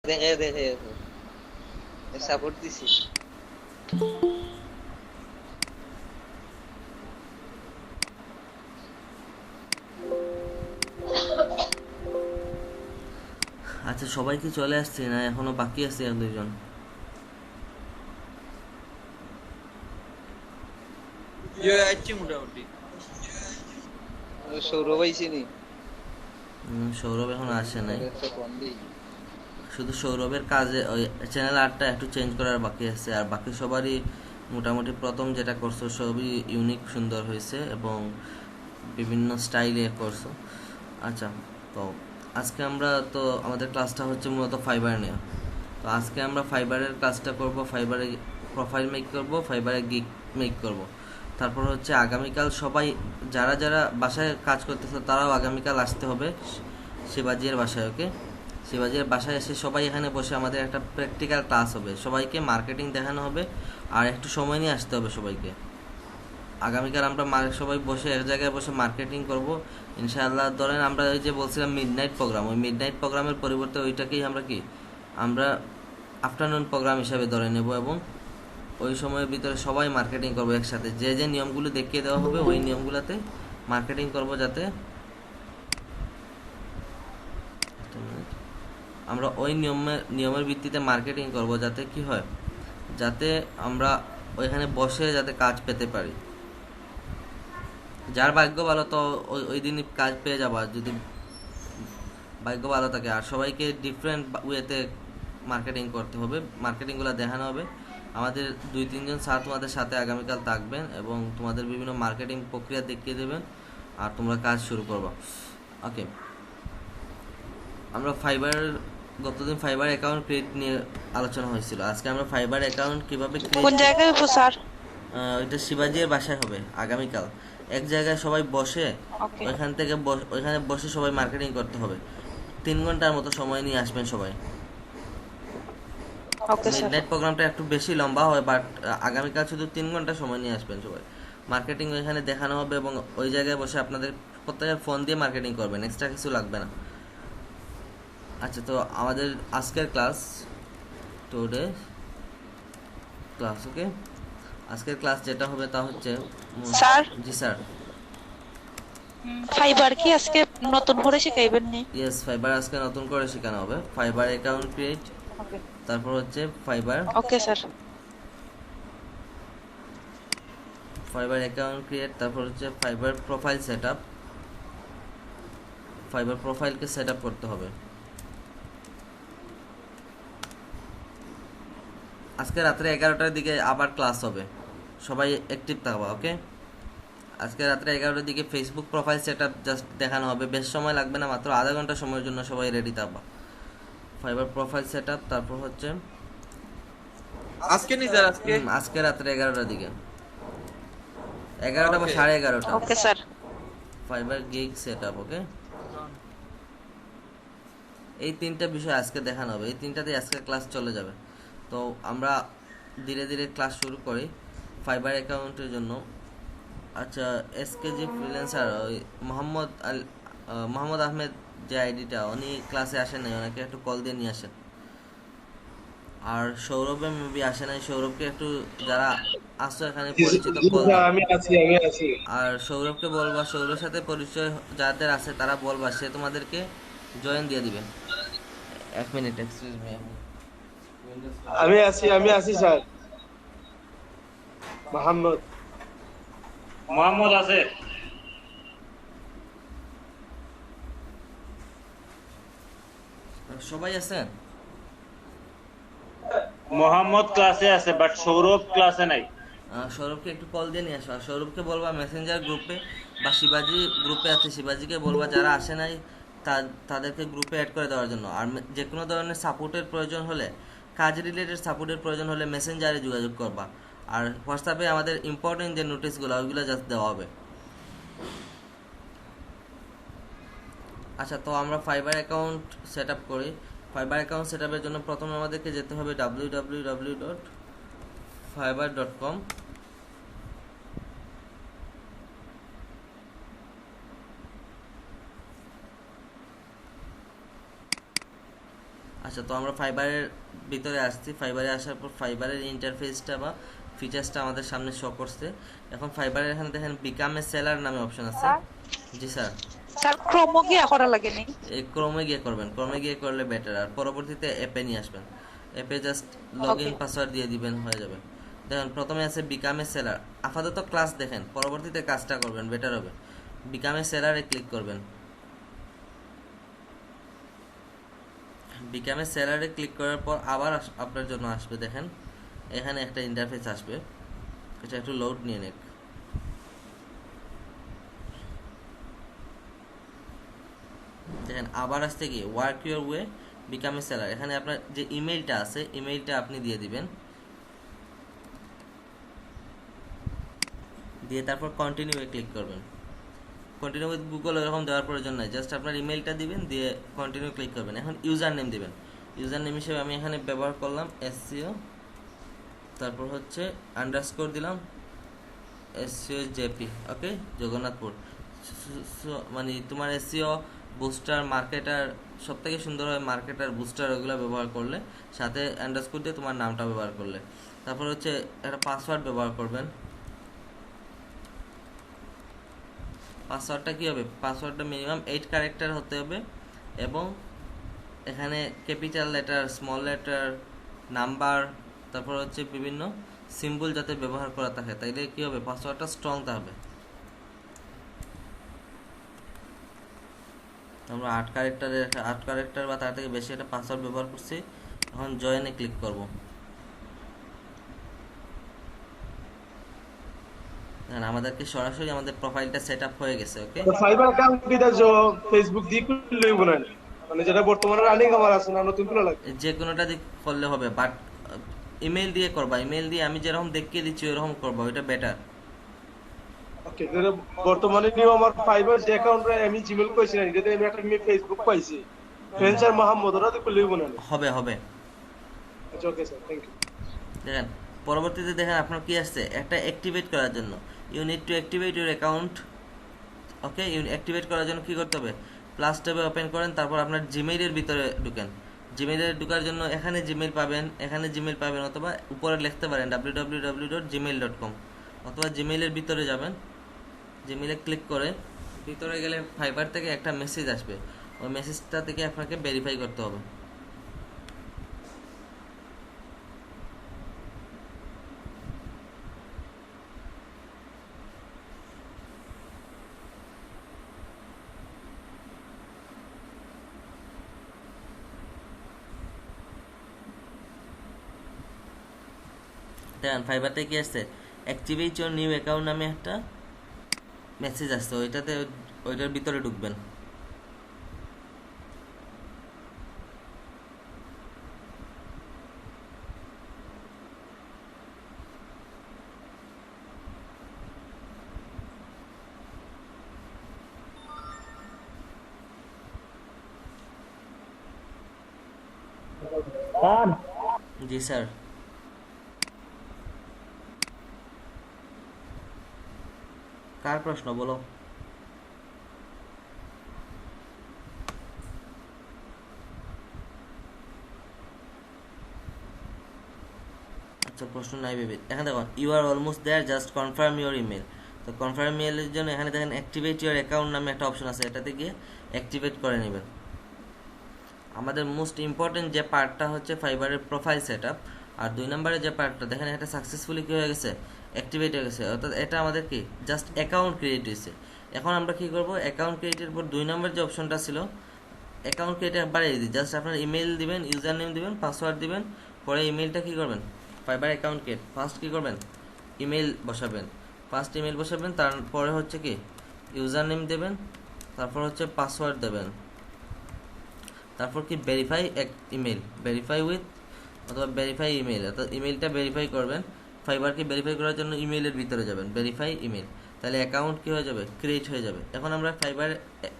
দেখে দেখে সাপোর্ট দিছি। আচ্ছা, সবাই কি চলে আসছে না এখনো বাকি আছে এক দুজন? আছি মোটামুটি। সৌরভ আইসিনি। সৌরভ এখন আসে নাই। ওরে তো ফোন দিই। শুধু সৌরভের কাজে ওই চ্যানেল আর্টটা একটু চেঞ্জ করার বাকি আছে, আর বাকি সবারই মোটামুটি প্রথম যেটা করছো সবই ইউনিক সুন্দর হয়েছে এবং বিভিন্ন স্টাইলে করছো। আচ্ছা, তো আজকে আমরা তো আমাদের ক্লাসটা হচ্ছে মূলত ফাইবার নিয়ে। তো আজকে আমরা ফাইবারের কাজটা করব, ফাইবারে প্রোফাইল মেক করব, ফাইবারে গিগ মেক করব। তারপর হচ্ছে আগামীকাল সবাই যারা যারা বাসায় কাজ করতেছে তারাও আগামীকাল আসতে হবে শিবাজির বাসায়। ওকে, শিবাজির বাসায় এসে সবাই এখানে বসে আমাদের একটা প্র্যাকটিক্যাল ক্লাস হবে, সবাইকে মার্কেটিং দেখানো হবে আর একটু সময় নিয়ে আসতে হবে সবাইকে। আগামীকাল আমরা সবাই বসে এক জায়গায় বসে মার্কেটিং করব ইনশাআল্লাহ। ধরেন আমরা ওই যে বলছিলাম মিডনাইট প্রোগ্রাম, ওই মিডনাইট প্রোগ্রামের পরিবর্তে ওইটাকেই আমরা আফটারনুন প্রোগ্রাম হিসাবে ধরে নেব এবং ওই সময়ের ভিতরে সবাই মার্কেটিং করবো একসাথে। যে যে নিয়মগুলো দেখিয়ে দেওয়া হবে ওই নিয়মগুলোতে মার্কেটিং করব, যাতে আমরা ওই নিয়মের ভিত্তিতে মার্কেটিং করব, যাতে কি হয়, যাতে আমরা ওইখানে বসে যাতে কাজ পেতে পারি। যার ভাগ্য ভালো তো ওই ওই দিনই কাজ পেয়ে যাবা, যদি ভাগ্য ভালো থাকে। আর সবাইকে ডিফারেন্ট ওয়েতে মার্কেটিং করতে হবে, মার্কেটিংগুলো দেখানো হবে। আমাদের 2-3 জন স্যার তোমাদের সাথে আগামীকাল থাকবেন এবং তোমাদের বিভিন্ন মার্কেটিং প্রক্রিয়া দেখিয়ে দেবেন আর তোমরা কাজ শুরু করবা। ওকে, আমরা গতদিন ফাইবার অ্যাকাউন্ট ক্রিয়েট নিয়ে আলোচনা হয়েছিল। আজকে আমরা ফাইবার অ্যাকাউন্ট কীভাবে কোন ক্রিয়েট, জায়গায় হবো স্যার? ওইটা শিবাজির বাসায় হবে আগামীকাল। এক জায়গায় সবাই বসে ওকে। ওইখানে বসে সবাই মার্কেটিং করতে হবে। 3 ঘন্টার মতো সময় নিয়ে আসবেন সবাই। Okay sir. মিডনাইট প্রোগ্রামটা একটু বেশি লম্বা হয়, বাট আগামীকাল শুধু 3 ঘন্টা সময় নিয়ে আসবেন সবাই। মার্কেটিং ওইখানে দেখানো হবে এবং ওই জায়গায় বসে আপনাদের প্রত্যেকের ফোন দিয়ে মার্কেটিং করবেন, এক্সট্রা কিছু লাগবে না। আচ্ছা, তো আমাদের আজকের ক্লাস, টুডে ক্লাস, ওকে, আজকের ক্লাস যেটা হবে তা হচ্ছে স্যার, জি স্যার। ফাইবার কি আজকে নতুন করে শিখাইবেন নি? ইয়েস, ফাইবার আজকে নতুন করে শেখানো হবে। Fiverr account create, okay. তারপর হচ্ছে Fiverr okay sir. Fiverr account create, তারপর হচ্ছে Fiverr profile set up. Fiverr প্রোফাইলকে সেট আপ করতে হবে। আজকে রাত্রে 11টার দিকে আবার ক্লাস হবে, সবাই অ্যাক্টিভ থাকবা। ওকে, আজকে রাত্রে 11টার দিকে Facebook profile set up just দেখানো হবে, বেশ সময় লাগবে না, মাত্র আধা ঘন্টা সময়ের জন্য সবাই রেডি থাকবা। ফাইবার প্রোফাইল সেট আপ, তারপর হচ্ছে আজকে নি স্যার আজকে? আজকে রাত্রে 11টার দিকে, 11টা বা 11:30। Okay sir. Fiverr gig set up. Okay, এই 3টা বিষয় আজকে দেখানো হবে, এই 3টাতেই আজকে ক্লাস চলে যাবে। তো আমরা ধীরে ধীরে ক্লাস শুরু করি ফাইবার অ্যাকাউন্টের জন্য। আচ্ছা, এসকেজি ফ্রিল্যান্সার ওই মোহাম্মদ আহমেদ যে আইডিটা, উনি ক্লাসে আসেন নাই, ওনাকে একটু কল দিয়ে নিয়ে আসেন। আর সৌরভে মেবি আসে নাই, সৌরভকে একটু যারা আসছো এখানে পরিচিত কল দাও। আমি আছি। আর সৌরভকে বলবা, সৌরভের সাথে পরিচয় যাদের আছে তারা বলবা, সে তোমাদেরকে জয়েন দিয়ে দিবে। 1 মিনিট, এক্সকিউজ মি। আমি আছি স্যার। মোহাম্মদ। মোহাম্মদ আছে। সবাই আছেন? মোহাম্মদ ক্লাসে আছে, বাট সৌরভ ক্লাসে নাই। সৌরভকে একটু কল দিয়ে নিয়ে আসো। আর সৌরভকে বলবা মেসেঞ্জার গ্রুপে বা শিবাজি গ্রুপে আছে, শিবাজিকে বলবা যারা আসে নাই তাদেরকে গ্রুপে অ্যাড করে দেওয়ার জন্য। আর যে কোনো ধরনের সাপোর্টের প্রয়োজন হলে, কাজ রিলেটেড সাপোর্টের প্রয়োজন হলে মেসেঞ্জারে যোগাযোগ করবা। আর হোয়াটসঅ্যাপে আমাদের ইম্পর্টেন্ট যে নোটিশগুলো ওইগুলো জাস্ট দেওয়া হবে। আচ্ছা, তো আমরা ফাইবার অ্যাকাউন্ট সেট আপ করি। ফাইবার অ্যাকাউন্ট সেট আপের জন্য প্রথমে আমাদেরকে যেতে হবে www.fiverr.com। আচ্ছা, তো আমরা ফাইবারের ভিতরে আসছি। ফাইবারে আসার পর ফাইবারের ইন্টারফেসটা বা ফিচার্সটা আমাদের সামনে শো করছে। এখন ফাইবারের এখানে দেখেন বিকাম এ সেলার নামে অপশন আছে। জি স্যার, স্যার ক্রোমো গিয়া করা লাগে নি? এই ক্রোমে গিয়ে করবেন, ক্রোমে গিয়ে করলে বেটার। আর পরবর্তীতে অ্যাপে নিয়ে আসবেন, অ্যাপে just log in Okay. Password দিয়ে দিবেন, হয়ে যাবে। দেখেন প্রথমে আছে বিকাম এ সেলার। আপাতত ক্লাস দেখেন, পরবর্তীতে কাজটা করবেন, বেটার হবে। বিকাম এ সেলারে ক্লিক করবেন। বিকামে সেলারে ক্লিক করার পর আবার আপনার জন্য আসবে, দেখেন এখানে একটা ইন্টারফেস আসবে, এটা একটু লোড নিয়ে নেক। দেখেন আবার আসতে গিয়ে ওয়ার্ক ইউর ওয়ে বিকামে সেলার, এখানে আপনার যে ইমেইলটা আছে ইমেইলটা আপনি দিয়ে দিবেন, দিয়ে তারপর কন্টিনিউ এ ক্লিক করবেন। কন্টিনিউ উইথ গুগল এরকম দেওয়ার প্রয়োজন নাই, জাস্ট আপনার ইমেইলটা দিবেন, দিয়ে কন্টিনিউ ক্লিক করবেন। এখন ইউজার নেম দিবেন। ইউজার নেম হিসেবে আমি এখানে ব্যবহার করলাম এসসিও, তারপর হচ্ছে আন্ডারস্কোর দিলাম এসসিও জেপি, ওকে, জগন্নাথপুর। মানে তোমার এসসিও বুস্টার মার্কেটার সব থেকে সুন্দর হয়, মার্কেটার বুস্টার ওগুলো ব্যবহার করলে, সাথে আন্ডারস্কোর দিয়ে তোমার নামটা ব্যবহার করলে। তারপর হচ্ছে একটা পাসওয়ার্ড ব্যবহার করবেন। পাসওয়ার্ডটা কী হবে, পাসওয়ার্ডটা মিনিমাম 8 ক্যারেক্টার হতে হবে, এবং এখানে capital letter, small letter, number, তারপর হচ্ছে বিভিন্ন সিম্বল যাতে ব্যবহার করা থাকে, তাইলে কী হবে, পাসওয়ার্ডটা স্ট্রং হবে। আমরা 8 ক্যারেক্টার বা তার থেকে বেশি একটা পাসওয়ার্ড ব্যবহার করছি। এখন জয়েনে ক্লিক করব। আমাদেরকে সরাসরি আমাদের প্রোফাইলটা সেট আপ হয়ে গেছে, ওকে। তো ফাইবার অ্যাকাউন্ট কিটা जो ফেসবুক দিয়ে খুললেই বলেন, মানে যেটা বর্তমানে রানিং আমার আছে না, নতুন খোলা লাগে? যে কোনোটা দিয়ে করলে হবে, বাট ইমেল দিয়ে করবা। ইমেল দিয়ে আমি যেরকম দেখিয়ে দিচ্ছি ওরকম করবা, ওইটা বেটার। ওকে, যেটা বর্তমানে নিউ আমার ফাইবার যে অ্যাকাউন্টে আমি জিমেল কইছি না, এটাতে আমি একটা ফেসবুক পাইছি, ফ্রেন্সার মোহাম্মদ, ওরা তো খুললেই বলেন। হবে হবে। আচ্ছা, ওকে স্যার, থ্যাংক ইউ। দেখেন পরবর্তীতে দেখেন আপনার কি আসছে, একটা অ্যাক্টিভেট করার জন্য you need to activate your account, okay. Activate করার জন্য কি করতে হবে, প্লাস ট্যাবে ওপেন করেন, তারপর আপনার জিমেইলের ভিতরে ঢুকেন। জিমেইলে ঢোকার জন্য এখানে জিমেইল পাবেন, এখানে জিমেইল পাবেন, অথবা উপরে লিখতে পারেন www.gmail.com, অথবা জিমেইলের ভিতরে যাবেন। জিমেইলে ক্লিক করে ভিতরে গেলে ফাইবার থেকে একটা মেসেজ আসবে, ওই মেসেজটা থেকে আপনাকে ভেরিফাই করতে হবে। দেখেন ফাইবারতে কি আসছে, অ্যাক্টিভেট ইউর নিউ অ্যাকাউন্ট নামে একটা মেসেজ আসছে, ওইটাতে ওইটার ভিতরে ঢুকবেন। জি স্যার। কার প্রশ্ন বলো? আচ্ছা, প্রশ্ন নাই বেবি। এখানে দেখুন you are almost there, just confirm your email. তো কনফার্ম ইমেলের জন্য এখানে দেখেন অ্যাক্টিভেট ইউর অ্যাকাউন্ট নামে একটা অপশন আছে, এটাতে গিয়ে অ্যাক্টিভেট করে নেবেন। আমাদের মোস্ট ইম্পর্টেন্ট যে পার্টটা হচ্ছে ফাইবারের প্রোফাইল সেট আপ, আর 2 নম্বরে যে পার্টটা দেখেন এটা সাকসেসফুলি কী হয়ে গেছে, অ্যাক্টিভেট হয়ে গেছে, অর্থাৎ এটা আমাদের কি জাস্ট অ্যাকাউন্ট ক্রিয়েট হয়েছে। এখন আমরা কি করব, অ্যাকাউন্ট ক্রিয়েটের পর 2 নম্বর যে অপশনটা ছিল অ্যাকাউন্ট ক্রিয়েট একবারে দিই, জাস্ট আপনার ইমেল দিবেন, ইউজার নেম দিবেন, পাসওয়ার্ড দিবেন, পরে ইমেলটা কি করবেন, ফাইবার অ্যাকাউন্ট ক্রিয়েট, ফার্স্ট কি করবেন, ইমেল বসাবেন, ফার্স্ট ইমেল বসাবেন, তারপরে হচ্ছে কি ইউজার নেম দেবেন, তারপর হচ্ছে পাসওয়ার্ড দেবেন, তারপর কি ভেরিফাই ইমেল, ভেরিফাই উইথ অথবা ভেরিফাই ইমেল, অর্থাৎ ইমেলটা ভেরিফাই করবেন। ফাইবারকে ভেরিফাই করার জন্য ইমেলের ভিতরে যাবেন, ভেরিফাই ইমেল, তাহলে অ্যাকাউন্ট কী হয়ে যাবে, ক্রিয়েট হয়ে যাবে। এখন আমরা ফাইবার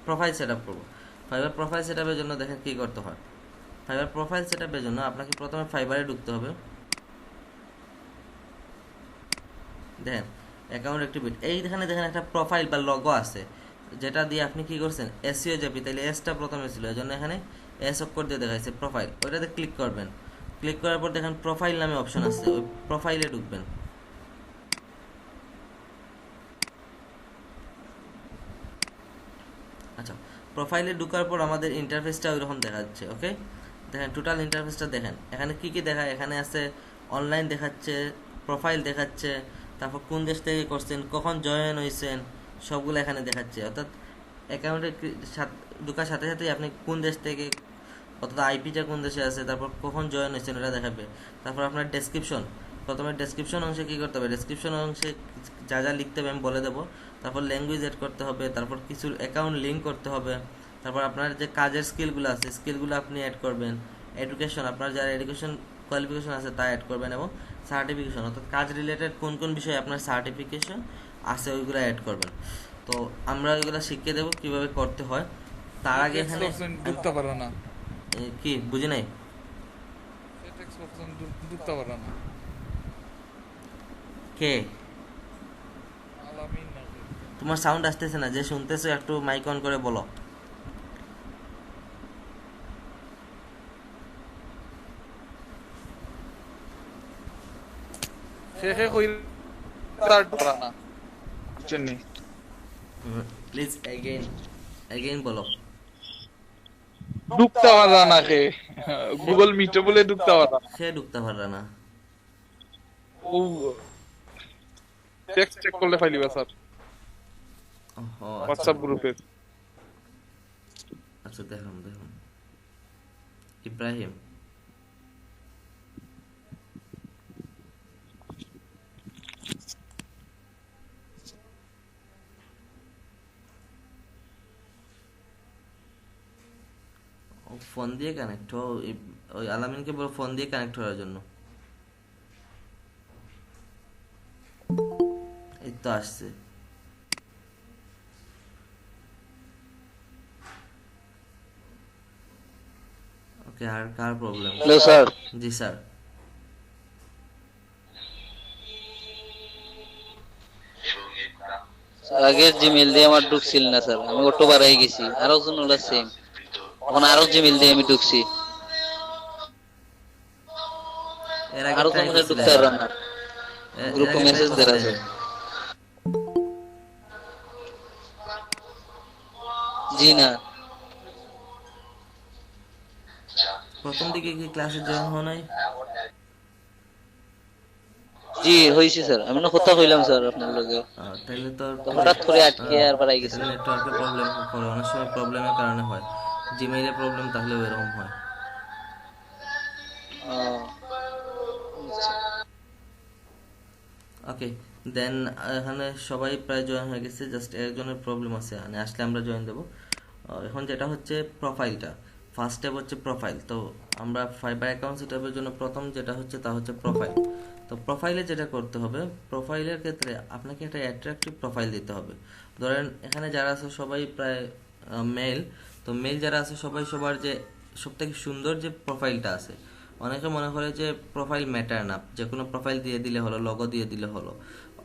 প্রোফাইল সেট আপ করবো। ফাইবার প্রোফাইল সেট আপের জন্য দেখেন কী করতে হয়, ফাইবার প্রোফাইল সেট আপের জন্য আপনাকে প্রথমে ফাইবারে ঢুকতে হবে। দেখেন অ্যাকাউন্ট অ্যাক্টিভেট, এইখানে দেখেন একটা প্রোফাইল বা লগো আছে, যেটা দিয়ে আপনি কি করছেন এসইও জেপি, তাহলে এসটা প্রথমে ছিল, এই জন্য এখানে এস অক্ষর দিয়ে দেখাইছে প্রোফাইল, ওইটাতে ক্লিক করবেন। ক্লিক করার পর দেখেন প্রোফাইল নামে অপশন আছে, ওই প্রোফাইলে ঢুকবেন। আচ্ছা, প্রোফাইলে ঢোকার পর আমাদের ইন্টারফেসটা ওইরকম দেখা যাচ্ছে। ওকে, দেখেন টোটাল ইন্টারফেসটা দেখেন, এখানে কি কি দেখায়, এখানে আছে অনলাইন দেখাচ্ছে, প্রোফাইল দেখাচ্ছে, তারপর কোন দেশ থেকে করছেন, কখন জয়েন হয়েছেন, সবগুলো এখানে দেখাচ্ছে। অর্থাৎ অ্যাকাউন্টে ঢোকার সাথে সাথেই আপনি কোন দেশ থেকে, অর্থাৎ আইপিটা কোন দেশে আছে, তারপর কখন জয়েন হয়েছেন ওটা দেখাবে। তারপর আপনার ডেসক্রিপশন, প্রথমে ডেসক্রিপশন অংশে কী করতে হবে, ডেসক্রিপশন অংশে যা যা লিখতে হবে আমি বলে দেবো। তারপর ল্যাঙ্গুয়েজ এড করতে হবে, তারপর কিছু অ্যাকাউন্ট লিঙ্ক করতে হবে, তারপর আপনার যে কাজের স্কিলগুলো আছে স্কিলগুলো আপনি অ্যাড করবেন। এডুকেশন, আপনার যারা এডুকেশন কোয়ালিফিকেশন আছে তা অ্যাড করবেন, এবং সার্টিফিকেশন অর্থাৎ কাজ রিলেটেড কোন কোন বিষয়ে আপনার সার্টিফিকেশন আছে ওইগুলো অ্যাড করবেন। তো আমরা ওইগুলো শিখিয়ে দেবো কীভাবে করতে হয়। তার আগে এখানে ঢুকতে পারো না, কি বুঝি নাই, ঢুকতে পারো না। কে আলামিন নাকি? তোমার সাউন্ড আসতেছে না, যে শুনতেছো একটু মাইক অন করে বলো। শেষে কই তার ঢুকরা না জন্য প্লিজ এগেইন বলো। ঢুকতে পারো না কে গুগল মিটে বলে ঢুকতে পারো না। সে ঢুকতে পারবে না। ও টেক্সট চেক করলে ফাইলিবা স্যার ওহো, হোয়াটসঅ্যাপ গ্রুপে। আচ্ছা দেখুন দেখুন, ইব্রাহিম ফোন দিয়ে কানেক্ট হো, ওই আলামিনকে বলো ফোন দিয়ে কানেক্ট হওয়ার জন্য। এই তো আসছে। ওকে, আর কার প্রবলেম? হ্যালো স্যার, জি স্যার। আগের জিমেল দিয়ে আমার ঢুকছিল না স্যার, আমি অটো বাড়াই গেছি, আরো জন হলো সেম, এখন আরো জিমেল দিয়ে আমি ঢুকছি, এর আগে আরো ট্রাই জন করছিলেন? ঢুকতে পারলাম না, এর গ্রুপে আগে try মেসেজ দেওয়া আছে। করছিলেন? জি না, প্রথম দিকে কি ক্লাসে জয়েন হও নাই? জি হয়েছে স্যার, আমি না কথা কইলাম স্যার আপনার লগে, তাহলে তো তো হঠাৎ করে আটকে আর বাড়াই গেছে। নেটওয়ার্কের প্রবলেম করে, অনেক সময় প্রবলেমের কারণে হয়, জিমেইলের প্রবলেম তাহলে এরকম হয়। ওকে দেন, এখানে সবাই প্রায় জয়েন হয়ে গেছে, জাস্ট একজনের প্রবলেম আছে, মানে আসলে আমরা জয়েন দেবো। এখন যেটা হচ্ছে প্রোফাইলটা, ফার্স্ট স্টেপ হচ্ছে প্রোফাইল। তো আমরা ফাইবার অ্যাকাউন্ট সেটআপের জন্য প্রথম যেটা হচ্ছে তা হচ্ছে প্রোফাইল। তো প্রোফাইলে যেটা করতে হবে, প্রোফাইলের ক্ষেত্রে আপনাকে একটা অ্যাট্রাকটিভ প্রোফাইল দিতে হবে। ধরেন এখানে যারা আছে সবাই প্রায় মেল, তো মেল যারা আছে সবাই সবার যে সবথেকে সুন্দর যে প্রোফাইলটা আছে, অনেকে মনে করে যে প্রোফাইল ম্যাটার না, যে কোনো প্রোফাইল দিয়ে দিলে হলো, লগো দিয়ে দিলে হলো।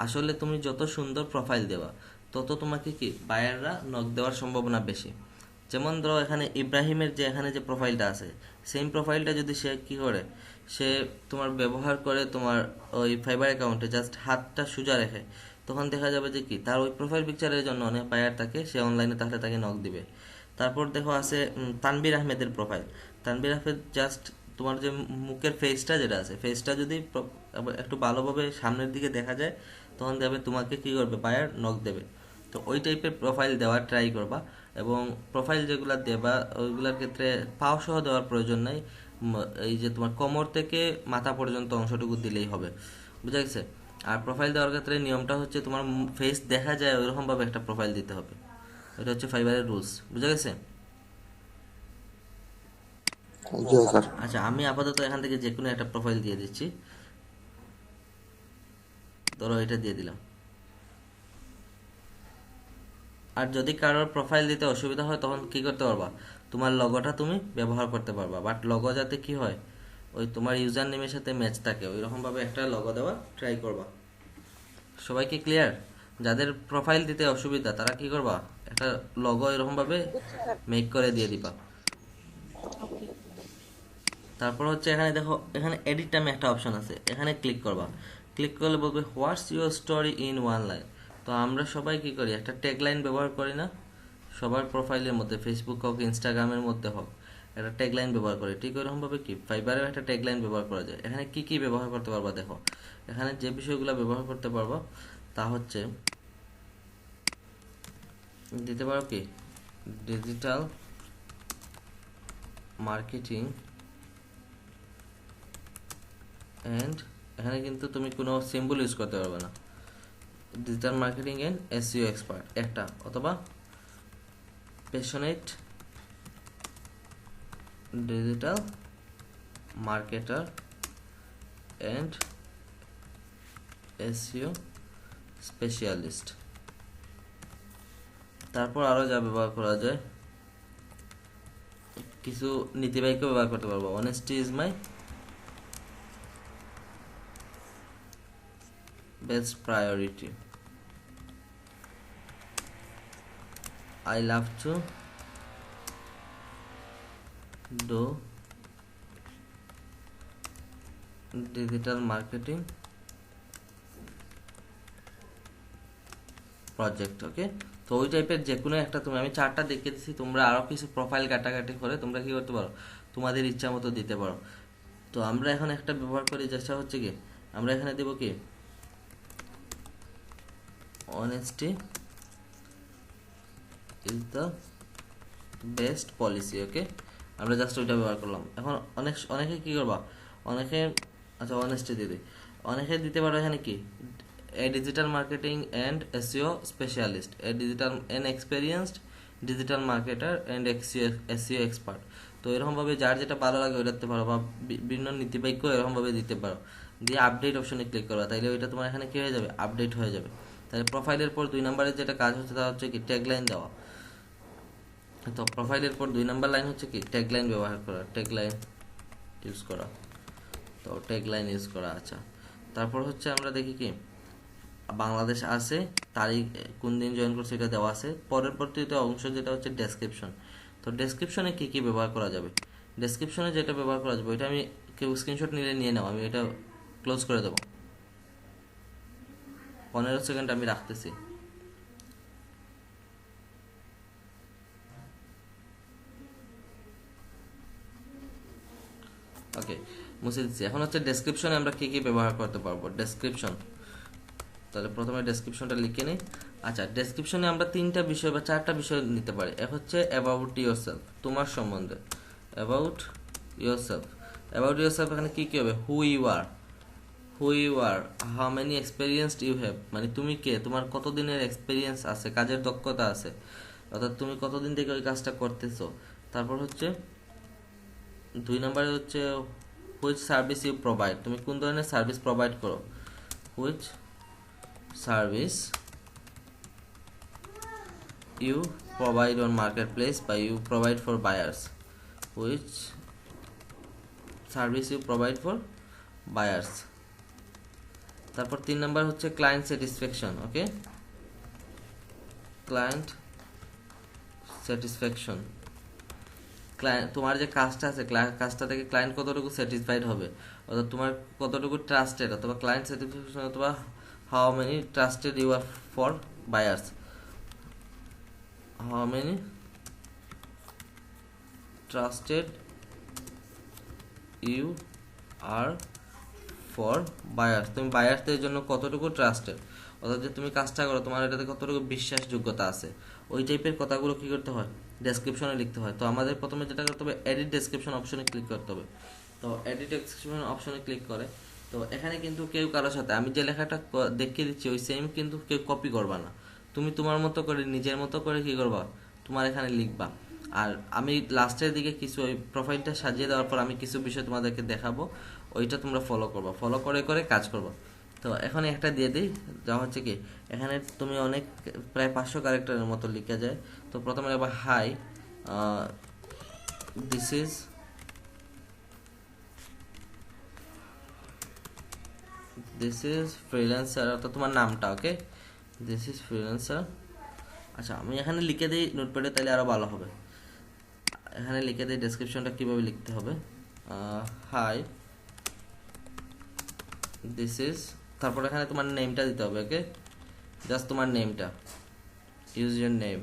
আসলে তুমি যত সুন্দর প্রোফাইল দেওয়া তত তোমাকে কি বায়াররা নক দেওয়ার সম্ভাবনা বেশি। যেমন ধরো এখানে ইব্রাহিমের যে এখানে যে প্রোফাইলটা আছে, সেম প্রোফাইলটা যদি সে কি করে, সে তোমার ব্যবহার করে তোমার ওই ফাইবার অ্যাকাউন্টে জাস্ট হাতটা সোজা রেখে, তখন দেখা যাবে যে কি তার ওই প্রোফাইল পিকচারের জন্য অনেক বায়ার তাকে, সে অনলাইনে তাহলে তাকে নক দিবে। তারপর দেখো আছে তানবীর আহমেদের প্রোফাইল। তানবীর আহমেদ জাস্ট তোমার যে মুখের ফেসটা যেটা আছে, ফেসটা যদি একটু ভালোভাবে সামনের দিকে দেখা যায়, তখন দেখবে তোমাকে কি করবে, বায়ার নক দেবে। তো ওই টাইপের প্রোফাইল দেওয়ার ট্রাই করবা, এবং প্রোফাইল যেগুলো দেবা ওইগুলোর ক্ষেত্রে পাও সহ দেওয়ার প্রয়োজন নাই, এই যে তোমার কোমর থেকে মাথা পর্যন্ত অংশটুকু দিলেই হবে, বুঝা গেছে? আর প্রোফাইল দেওয়ার ক্ষেত্রে নিয়মটা হচ্ছে তোমার ফেস দেখা যায় ওইরকমভাবে একটা প্রোফাইল দিতে হবে। এটা হচ্ছে ফাইবারের রুলস, বুঝা গেছে? আচ্ছা, আমি আপাতত এখান থেকে যে কোনো একটা প্রোফাইল দিয়ে দিচ্ছি, ধরো এটা দিয়ে দিলাম। আর যদি কারোর প্রোফাইল দিতে অসুবিধা হয় তখন কি করতে পারবা, তোমার লগোটা তুমি ব্যবহার করতে পারবা, বাট লগো যাতে কি হয় ওই তোমার ইউজার নেমের সাথে ম্যাচ থাকে ওইরকমভাবে একটা লগো দেওয়া ট্রাই করবা। সবাইকে ক্লিয়ার? যাদের প্রোফাইল দিতে অসুবিধা তারা কি করবা, একটা লগো এরকমভাবে মেক করে দিয়ে দিবা। তারপর হচ্ছে এখানে দেখো, এখানে এডিট নামে একটা অপশন আছে, এখানে ক্লিক করবা। ক্লিক করলে বলবে what's your story in one line. তো আমরা সবাই কি করি, একটা ট্যাগলাইন ব্যবহার করি না? সবার প্রোফাইলের মধ্যে, ফেসবুক হোক ইনস্টাগ্রামের মধ্যে হোক, একটা ট্যাগলাইন ব্যবহার করে। ঠিক ওরকমভাবে কি ফাইবারেও একটা ট্যাগলাইন ব্যবহার করা যায়। এখানে কি কি ব্যবহার করতে পারবা দেখো, এখানে যে বিষয়গুলো ব্যবহার করতে পারবা তা হচ্ছে দিতে পারো কি ডিজিটাল মার্কেটিং অ্যান্ড, এখানে কিন্তু তুমি কোনো সিম্বল ইউজ করতে পারবে না। Digital marketing and SEO expert একটা, অথবা passionate digital marketer and SEO specialist. তারপর আরও যা ব্যবহার করা যায়, কিছু নীতিবাক্য ব্যবহার করতে পারবো। Honesty is my best priority, I love to do digital marketing project. ওকে, তো ওই টাইপের যে কোনো একটা তুমি, আমি চারটা দেখিয়ে দিচ্ছি, তোমরা আরও কিছু প্রোফাইল কাটাকাটি করে তোমরা কি করতে পারো, তোমাদের ইচ্ছা মতো দিতে পারো। তো আমরা এখন একটা ব্যবহার করি, যেটা হচ্ছে কি আমরা এখানে দেব কি honesty is the best policy. ওকে, আমরা জাস্ট ওইটা ব্যবহার করলাম। এখন অনেকে কি করবা, অনেকে আচ্ছা অনেস্টি দিয়ে দিই, অনেকে দিতে পারো এখানে কি a digital marketing and SEO specialist, a digital an experienced digital marketer and SEO expert. তো এরকমভাবে যার যেটা ভালো লাগে ওইটা দিতে পারো, বা বিভিন্ন নীতিবাক্য এরকমভাবে দিতে পারো। দিয়ে আপডেট অপশনে ক্লিক করো, তাইলে ওইটা তোমার এখানে কি হয়ে যাবে, আপডেট হয়ে যাবে। তাহলে প্রোফাইলের পর 2 নম্বরের যেটা কাজ হচ্ছে তা হচ্ছে কি ট্যাগলাইন দেওয়া। তো প্রোফাইলের পর 2 নম্বর লাইন হচ্ছে কি ট্যাগলাইন ব্যবহার করা, ট্যাগলাইন ইউজ করা। তো ট্যাগলাইন ইউজ করা। আচ্ছা, তারপর হচ্ছে আমরা দেখি কি বাংলাদেশ আছে, তারিখ কোন দিন জয়েন করছে এটা দেওয়া আছে। পরবর্তীতে অংশ যেটা হচ্ছে ডেসক্রিপশন। তো ডেসক্রিপশনে কি কি ব্যবহার করা যাবে, ডেসক্রিপশনে যেটা ব্যবহার করা যাবে ওইটা আমি কেউ স্ক্রিনশট নিলে নিয়ে নাও, আমি এটা ক্লোজ করে দেবো। 15 সেকেন্ড আমি রাখতেছি। ওকে, মুছে দিচ্ছি। এখন হচ্ছে ডেসক্রিপশনে আমরা কি কি ব্যবহার করতে পারবো। ডেসক্রিপশন, তাহলে প্রথমে ডেসক্রিপশনটা লিখে নিই। আচ্ছা, ডেসক্রিপশনে আমরা 3টা বিষয় বা 4টা বিষয় নিতে পারি। এক হচ্ছে অ্যাবাউট ইয়োরসেলফ, তোমার সম্বন্ধে। অ্যাবাউট ইয়োরসেলফ, অ্যাবাউট ইয়োরসেলফ এখানে কি কি হবে, who you are, how many experienced you have, মানে তুমি কে, তোমার কতদিনের এক্সপেরিয়েন্স আছে, কাজের দক্ষতা আছে, অর্থাৎ তুমি কতদিন থেকে ওই কাজটা করতেছো। তারপর হচ্ছে 2 নম্বরে হচ্ছে হুইচ সার্ভিস ইউ প্রোভাইড, তুমি কোন ধরনের সার্ভিস প্রোভাইড করো। Which service you provide on marketplace বা you provide for buyers, which service you provide for buyers. তারপর 3 নাম্বার হচ্ছে client satisfaction. Okay, client satisfaction, তোমার যে কাজটা আছে কাজটা থেকে ক্লায়েন্ট কতটুকু স্যাটিসফাইড হবে, অর্থাৎ তোমার কতটুকু ট্রাস্টেড, অথবা ক্লায়েন্ট স্যাটিসফ্যাকশন, অথবা how many trusted you are for buyers, how many trusted you are for buyers, তুমি বায়ার্সদের জন্য কতটুকু ট্রাস্টেড, অর্থাৎ যে তুমি কাজটা করো তোমার এটাতে কতটুকু বিশ্বাসযোগ্যতা আছে। ওই টাইপের কথাগুলো কি করতে হয়, ডেসক্রিপশনে লিখতে হয়। তো আমাদের প্রথমে যেটা করতে হবে, এডিট ডেসক্রিপশন অপশনে ক্লিক করতে হবে। তো এডিট ডেসক্রিপশন অপশনে ক্লিক করে, তো এখানে কিন্তু কেউ কারোর সাথে আমি যে লেখাটা দেখিয়ে দিচ্ছি ওই সেম কিন্তু কেউ কপি করবা না, তুমি তোমার মতো করে নিজের মতো করে কি করবা, তোমার এখানে লিখবা। আর আমি লাস্টের দিকে কিছু ওই প্রোফাইলটা সাজিয়ে দেওয়ার পর আমি কিছু বিষয় তোমাদেরকে দেখাবো, ওইটা তোমরা ফলো করবা, ফলো করে করে কাজ করবা। তো এখন একটা দিয়ে দিই, যা হচ্ছে কি এখানে তুমি অনেক প্রায় 500 ক্যারেক্টারের মতো লিখা যায়। তো প্রথমে আবার হাই, দিস ইজ ফ্রিল্যান্সার, অর্থাৎ তোমার নামটা। ওকে, দিস ইজ ফ্রিল্যান্সার। আচ্ছা, আমি এখানে লিখে দিই নোটপ্যাডে, তাহলে আরও ভালো হবে। এখানে লিখে দিই ডেসক্রিপশনটা কীভাবে লিখতে হবে। হাই দিস ইজ, তারপর এখানে তোমার নেমটা দিতে হবে। ওকে, জাস্ট তোমার নেমটা, use your name.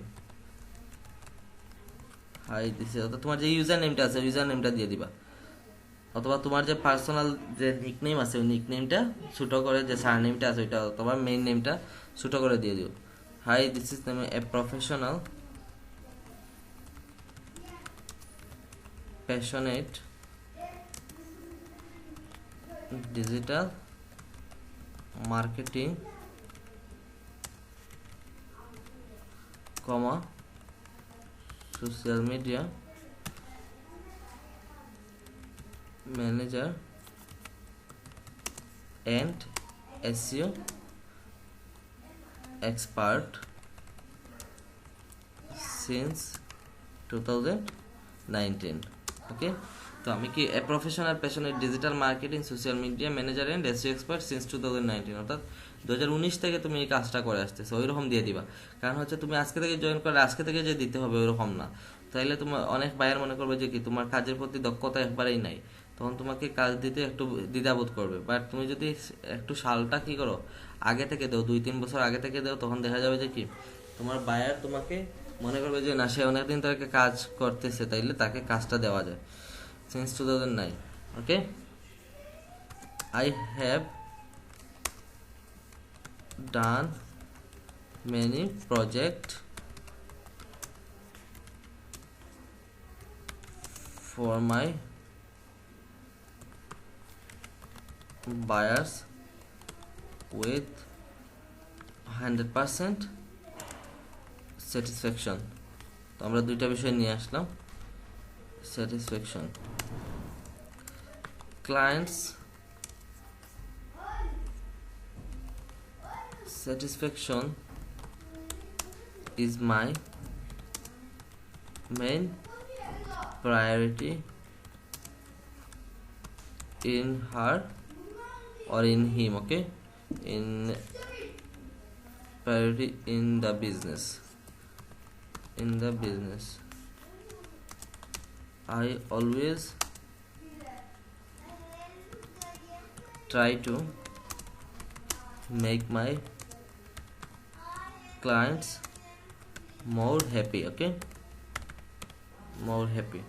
Hi this is, অর্থাৎ তোমার যে ইউজার নেমটা আছে ইউজার নেমটা দিয়ে দিবা, অথবা তোমার যে পার্সোনাল যে নিকনেম আছে ওই নিকনেমটা ছোটো করে, যে সার নেমটা আছে ওইটা, অথবা মেইন নেমটা ছোটো করে দিয়ে দিও। Hi this is a professional passionate digital marketing, social media manager and SEO expert since 2019. ওকে, তো আমি কি a professional passionate digital marketing social media manager and SEO expert since 2019, অর্থাৎ 2019 থেকে তুমি এই কাজটা করে আসতেছো, ওইরকম দিয়ে দিবা। কারণ হচ্ছে তুমি আজকে থেকে জয়েন করে আজকে থেকে যে দিতে হবে ওইরকম না, তাইলে তোমার অনেক বায়ার মনে করবে যে কি তোমার কাজের প্রতি দক্ষতা একবারেই নাই, তখন তোমাকে কাজ দিতে একটু দ্বিধাবোধ করবে। বাট তুমি যদি একটু সালটা কি করো আগে থেকে দাও, 2-3 বছর আগে থেকে দাও, তখন দেখা যাবে যে কি তোমার বায়ার তোমাকে মনে করবে যে না, সে অনেকদিন তাকে কাজ করতেছে, তাইলে তাকে কাজটা দেওয়া যায়। Since 2009, okay. I have done many projects for my buyers with 100% satisfaction. তো আমরা দুইটা বিষয় নিয়ে আসলাম, satisfaction. Clients satisfaction is my main priority in her or in him, okay, in priority in the business, I always try to make my clients more happy, okay, more happy.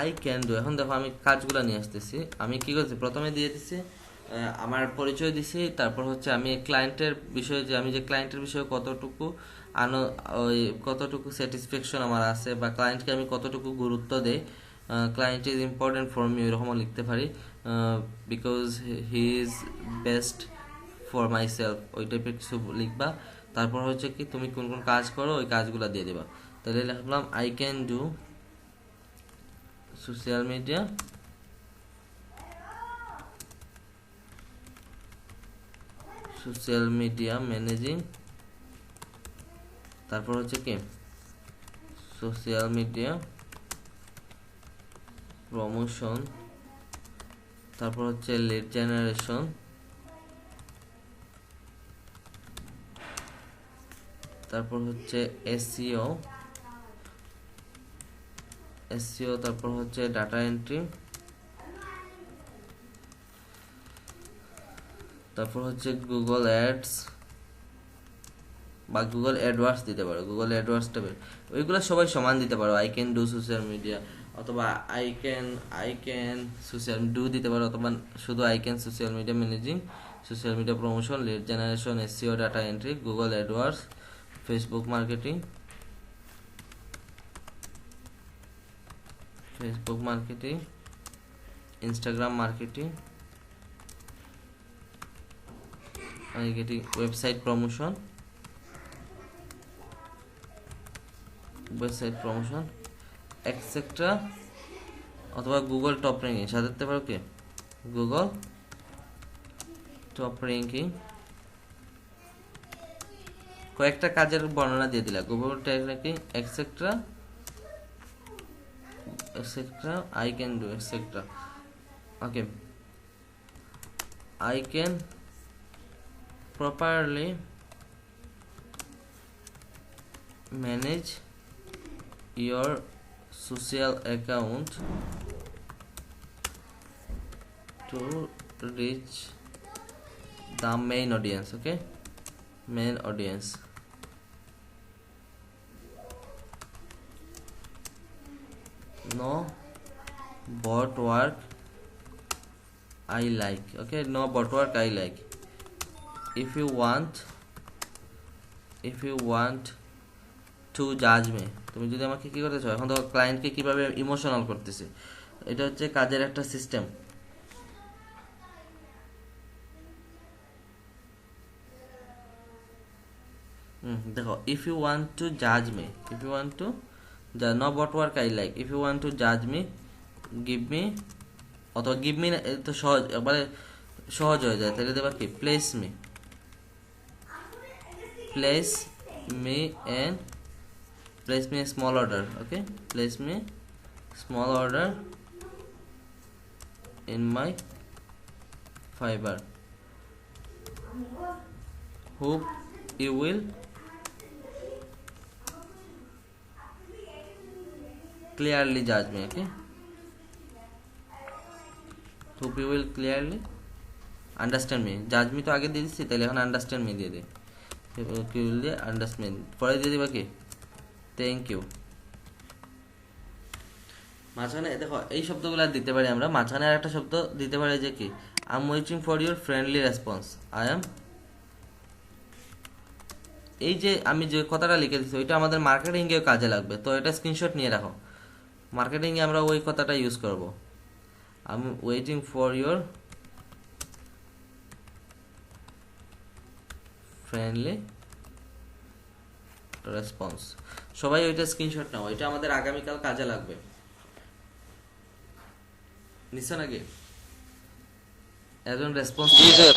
I can do, এখন দেখো আমি কাজগুলো নিয়ে আসতেছি। আমি কি করছি, প্রথমে দিয়ে দিছি আমার পরিচয় দিছি, তারপর হচ্ছে আমি ক্লায়েন্টের বিষয়ে, যে আমি যে ক্লায়েন্টের বিষয়ে কতটুকু কতটুকু স্যাটিসফ্যাকশন আমার আছে, বা ক্লায়েন্টকে আমি কতটুকু গুরুত্ব দেই, client is important for me, এরকমও লিখতে পারি, because he is best for my self, ওই টাইপের কিছু লিখবা। তারপর হচ্ছে কি তুমি কোন কোন কাজ করো ওই কাজগুলো দিয়ে দিবা। তাহলে লিখলাম I can do social media managing, তারপর হচ্ছে কি সোশ্যাল মিডিয়া প্রমোশন, তারপর হচ্ছে লিড জেনারেশন, তারপর হচ্ছে এসইও, তারপর হচ্ছে ডাটা এন্ট্রি, তারপর হচ্ছে গুগল অ্যাডস বা গুগল অ্যাডওয়ার্ডস দিতে পারো, গুগল অ্যাডওয়ার্ডস টাইপের ওইগুলো সবাই সমান দিতে পারো। I can do social media, অথবা আই ক্যান সোশ্যাল ডু দিতে পারো, অথবা শুধু I can social media managing, social media promotion, lead generation, SEO, data entry, Google AdWords, Facebook marketing, Instagram marketing, website promotion, etcetera, অথবা Google top ranking সাজাতে পারো কি Google top ranking, কয়েকটা কাজের বর্ণনা দিয়ে দিলা, Google top ranking, etcetera, I can do, etc. Okay, I can properly manage your social account to reach the main audience. Okay, main audience. No bot work I like. Okay, no bot work I like. If you want to judge me, তুমি যদি আমাকে কি করতে চাও, এখন দেখো ক্লায়েন্টকে কিভাবে ইমোশনাল করতেছে। এটা হচ্ছে কাজের একটা সিস্টেম। দেখো, if you want to judge me, no what work I like, if you want to judge me, give me, অথবা give me তো সহজ, মানে সহজ হয়ে যায়, তাহলে দেবা কি place me a small order. Okay, place me small order in my Fiverr. Hope you will clearly judge me. Okay, hope you will clearly understand me. Judge me তো আগে দিয়ে দিচ্ছি, তাহলে এখন understand me দিয়ে দে। কি বললে understand, পরে দিয়ে দিবা কি থ্যাংক ইউ। মাঝখানে দেখো এই শব্দগুলো দিতে পারি আমরা। মাঝখানে আর একটা শব্দ দিতে পারি যে কি I am waiting for your friendly response. এই যে আমি যে কথাটা লিখে দিচ্ছি ওইটা আমাদের মার্কেটিং এ কাজে লাগবে, তো এটা স্ক্রিনশট নিয়ে রাখো। মার্কেটিং এ আমরা ওই কথাটা ইউজ করব, I am waiting for your friendly response. সবাই ওইটা স্ক্রিনশট নাও, এটা আমাদের আগামীকাল কাজে লাগবে। নিশ্চয় নাকি একজন রেসপন্স, জি স্যার।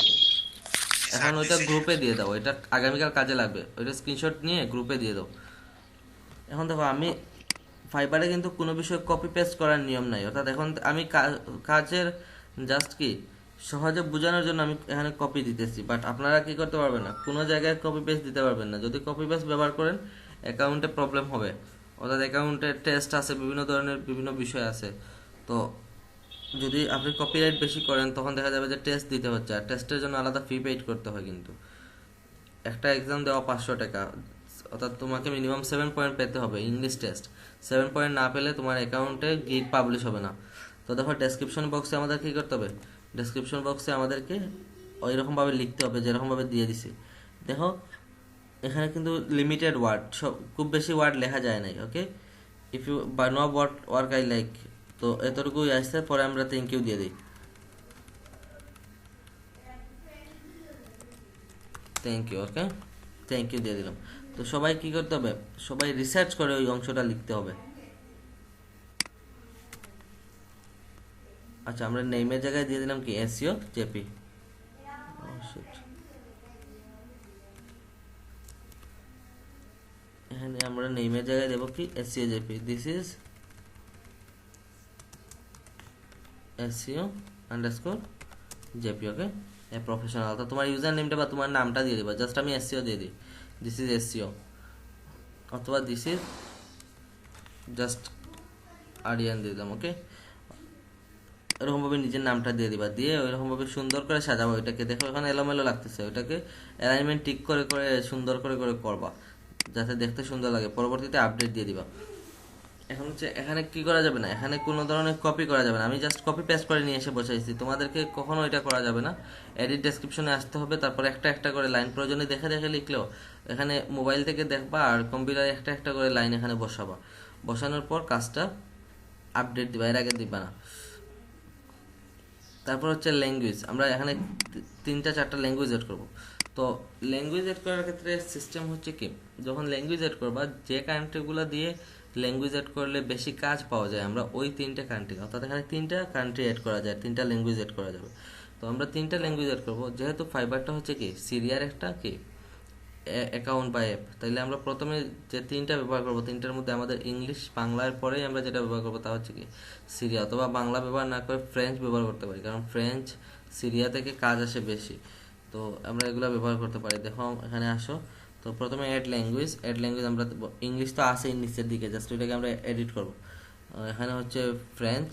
এখন ওইটা গ্রুপে দিয়ে দাও, এটা আগামীকাল কাজে লাগবে। ওইটা স্ক্রিনশট নিয়ে গ্রুপে দিয়ে দাও। এখন দেখো আমি ফাইবারে কিন্তু কোনো বিষয় কপি পেস্ট করার নিয়ম নাই, অর্থাৎ এখন আমি কাজের জাস্ট কি সহজে বোঝানোর জন্য আমি এখানে কপি দিতেছি, বাট আপনারা কি করতে পারবেন না, কোনো জায়গায় কপি পেস্ট দিতে পারবেন না। যদি কপি পেস্ট ব্যবহার করেন অ্যাকাউন্টে প্রবলেম হবে, অর্থাৎ অ্যাকাউন্টে টেস্ট আছে, বিভিন্ন ধরনের বিভিন্ন বিষয় আছে। তো যদি আপনি কপিরাইট বেশি করেন তখন দেখা যাবে যে টেস্ট দিতে হচ্ছে, আর টেস্টের জন্য আলাদা ফি পেইড করতে হয়। কিন্তু একটা এক্সাম দেওয়া 500 টাকা, অর্থাৎ তোমাকে মিনিমাম 7 পয়েন্ট পেতে হবে ইংলিশ টেস্ট। 7 পয়েন্ট না পেলে তোমার অ্যাকাউন্টে গিগ পাবলিশ হবে না। তো দেখো ডেসক্রিপশন বক্সে আমাদের কী করতে হবে, ডেসক্রিপশন বক্সে আমাদেরকে ওইরকমভাবে লিখতে হবে যেরকমভাবে দিয়ে দিছি। দেখো এখানে কিন্তু লিমিটেড ওয়ার্ড, সব খুব বেশি ওয়ার্ড লেখা যায় নাই। ওকে, ইফ ইউ বা নো ওয়ার্ক আই লাইক, তো এতটুকুই আসছে, পরে আমরা থ্যাংক ইউ দিয়ে দিই। Thank you. Okay, thank you দিয়ে দিলাম। তো সবাই কি করতে হবে, সবাই রিসার্চ করে ওই অংশটা লিখতে হবে। আচ্ছা, আমরা নেইমের জায়গায় দিয়ে দিলাম কি এসইও জেপি। এখানে আমরা নেইমের জায়গায় দেবো কি SEO JP. This is SEO underscore JP. Okay, a professional, তো তোমার ইউজার নেমটা বা তোমার নামটা দিয়ে দিবা। জাস্ট আমি SEO দিয়ে দিই, দিস ইজ SEO, অথবা দিস ইজ জাস্ট আরিয়ান দিয়ে দিলাম। ওকে, এরকমভাবে নিজের নামটা দিয়ে দিবা, দিয়ে ওইরকমভাবে সুন্দর করে সাজাবো ওইটাকে। দেখো এখানে এলোমেলো লাগতেছে, ওইটাকে অ্যালাইনমেন্ট ঠিক করে করে সুন্দর করে করে করবা যাতে দেখতে সুন্দর লাগে। পরবর্তীতে আপডেট দিয়ে দিবা। এখন হচ্ছে এখানে কি করা যাবে না, এখানে কোনো ধরনের কপি করা যাবে না। আমি জাস্ট কপি পেস্ট করে নিয়ে এসে বসাইছি, তোমাদেরকে কখনো এটা করা যাবে না। এডিট ডেসক্রিপশনে আসতে হবে, তারপর একটা একটা করে লাইন প্রয়োজনে দেখে দেখে লিখলেও এখানে মোবাইল থেকে দেখবা, আর কম্পিউটারে একটা একটা করে লাইন এখানে বসাবা। বসানোর পর কাজটা আপডেট দিবা, এর আগে দিবা না। তারপর হচ্ছে ল্যাঙ্গুয়েজ, আমরা এখানে 3-4টা ল্যাঙ্গুয়েজ এড করবো। তো ল্যাঙ্গুয়েজ এড করার ক্ষেত্রে সিস্টেম হচ্ছে কি, যখন ল্যাঙ্গুয়েজ এড করবা, যে কান্ট্রিগুলো দিয়ে ল্যাঙ্গুয়েজ এড করলে বেশি কাজ পাওয়া যায়, আমরা ওই 3টে কান্ট্রি, অর্থাৎ এখানে 3টা কান্ট্রি এড করা যায়, 3টা ল্যাঙ্গুয়েজ এড করা যাবে। তো আমরা 3টা ল্যাঙ্গুয়েজ এড করবো। যেহেতু ফাইবারটা হচ্ছে কি সিরিয়ার একটা কি অ্যাকাউন্ট বা অ্যাপ, তাইলে আমরা প্রথমে যে 3টা ব্যবহার করবো, 3টার মধ্যে আমাদের ইংলিশ বাংলার পরেই আমরা যেটা ব্যবহার করবো তা হচ্ছে কি সিরিয়া, অথবা বাংলা ব্যবহার না করে ফ্রেঞ্চ ব্যবহার করতে পারি, কারণ ফ্রেঞ্চ সিরিয়া থেকে কাজ আসে বেশি। তো আমরা এগুলো ব্যবহার করতে পারি। দেখো এখানে আসো, তো প্রথমে অ্যাড ল্যাঙ্গুয়েজ আমরা ইংলিশ তো আসে নিচের দিকে, জাস্ট ওইটাকে আমরা এডিট করব। এখানে হচ্ছে ফ্রেঞ্চ,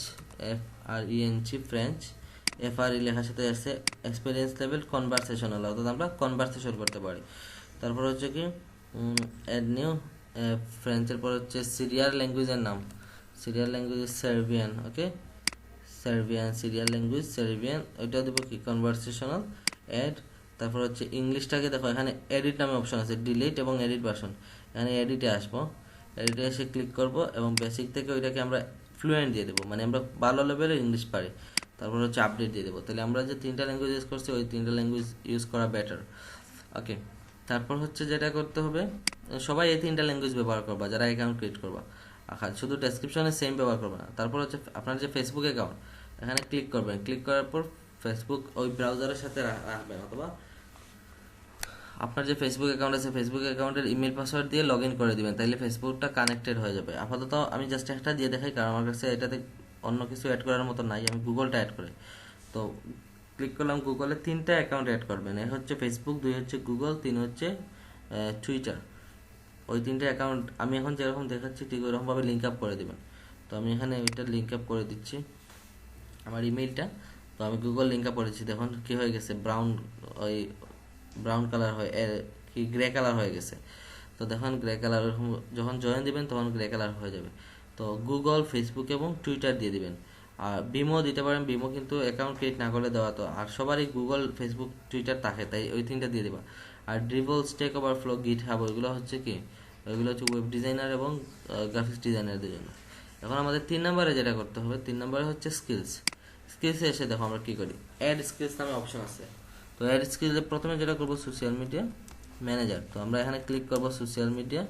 FRENC ফ্রেঞ্চ, FRE লেখার সাথে আছে এক্সপিরিয়েন্স লেভেল কনভারসেশনাল, অর্থাৎ আমরা কনভারসেশন করতে পারি। তারপর হচ্ছে কি অ্যাড নিউ ফ্রেঞ্চের পর হচ্ছে সিরিয়াল ল্যাঙ্গুয়েজের নাম, সিরিয়াল ল্যাঙ্গুয়েজ সার্বিয়ান, ওকে সার্বিয়ান সিরিয়াল ল্যাঙ্গুয়েজ সার্বিয়ান, ওইটা দেবো কি কনভারসেশনাল অ্যাড। তারপর হচ্ছে ইংলিশটাকে দেখো এখানে এডিট নামে অপশন আছে, ডিলিট এবং এডিট ভার্সন, এখানে এডিটে আসবো, এডিটে এসে ক্লিক করব এবং বেসিক থেকে ওইটাকে আমরা ফ্লুয়েন্ট দিয়ে দেবো, মানে আমরা ভালো লেভেলের ইংলিশ পারি। তারপর হচ্ছে আপডেট দিয়ে দেবো, তাহলে আমরা যে 3টা ল্যাঙ্গুয়েজ ইউজ করছি ওই 3টা ল্যাঙ্গুয়েজ ইউজ করা বেটার, ওকে। তারপর হচ্ছে যেটা করতে হবে, সবাই এই 3টা ল্যাঙ্গুয়েজ ব্যবহার করবা যারা অ্যাকাউন্ট ক্রিয়েট করবা, শুধু ডেসক্রিপশনে সেম ব্যবহার করবে না। তারপর হচ্ছে আপনার যে ফেসবুক অ্যাকাউন্ট, এখানে ক্লিক করবেন, ক্লিক করার পর ফেসবুক ওই ব্রাউজারের সাথে রাখবেন, অথবা আপনার যে ফেসবুক অ্যাকাউন্ট আছে ফেসবুক অ্যাকাউন্টের ইমেল পাসওয়ার্ড দিয়ে লগ ইন করে দিবেন, তাইলে ফেসবুকটা কানেক্টেড হয়ে যাবে। আপাতত আমি জাস্ট একটা দিয়ে দেখাই, কারণ আমার কাছে এটাতে অন্য কিছু অ্যাড করার মতো নাই, আমি গুগলটা অ্যাড করি। তো ক্লিক করলাম গুগলে, 3টা অ্যাকাউন্ট অ্যাড করবেন, এক হচ্ছে ফেসবুক, 2 হচ্ছে গুগল, 3 হচ্ছে টুইটার। ওই 3টা অ্যাকাউন্ট আমি এখন যেরকম দেখাচ্ছি ঠিক ওইরকমভাবে লিঙ্ক আপ করে দেবেন। তো আমি এখানে ওইটা লিঙ্ক আপ করে দিচ্ছি আমার ইমেইলটা। তো আমি গুগল লিঙ্ক আপ করেছি, দেখুন কি হয়ে গেছে, ব্রাউন কালার হয়ে কি গ্রে কালার হয়ে গেছে। তো দেখুন গ্রে কালার যখন জয়েন দিবেন তখন গ্রে কালার হয়ে যাবে। তো গুগল, ফেসবুক এবং টুইটার দিয়ে দিবেন। আর বিমো দিতে পারেন, বিমো কিন্তু অ্যাকাউন্ট ক্রিয়েট না করলে দেওয়া, তো আর সবারই গুগল, ফেসবুক, টুইটার থাকে, তাই ওই 3টা দিয়ে দেবা। আর ড্রিবল, স্টেক ওভারফ্লো, গিটহাব ওইগুলো হচ্ছে কি, ওইগুলো হচ্ছে ওয়েব ডিজাইনার এবং গ্রাফিক্স ডিজাইনারদের জন্য। এখন আমাদের 3 নম্বরে যেটা করতে হবে, 3 নম্বরে হচ্ছে স্কিলসে এসে দেখো আমরা কি করি, অ্যাড স্কিলস নামে অপশন আছে। তো অ্যাড স্কিলসে প্রথমে যেটা করবো সোশ্যাল মিডিয়া ম্যানেজার, তো আমরা এখানে ক্লিক করবো, সোশ্যাল মিডিয়া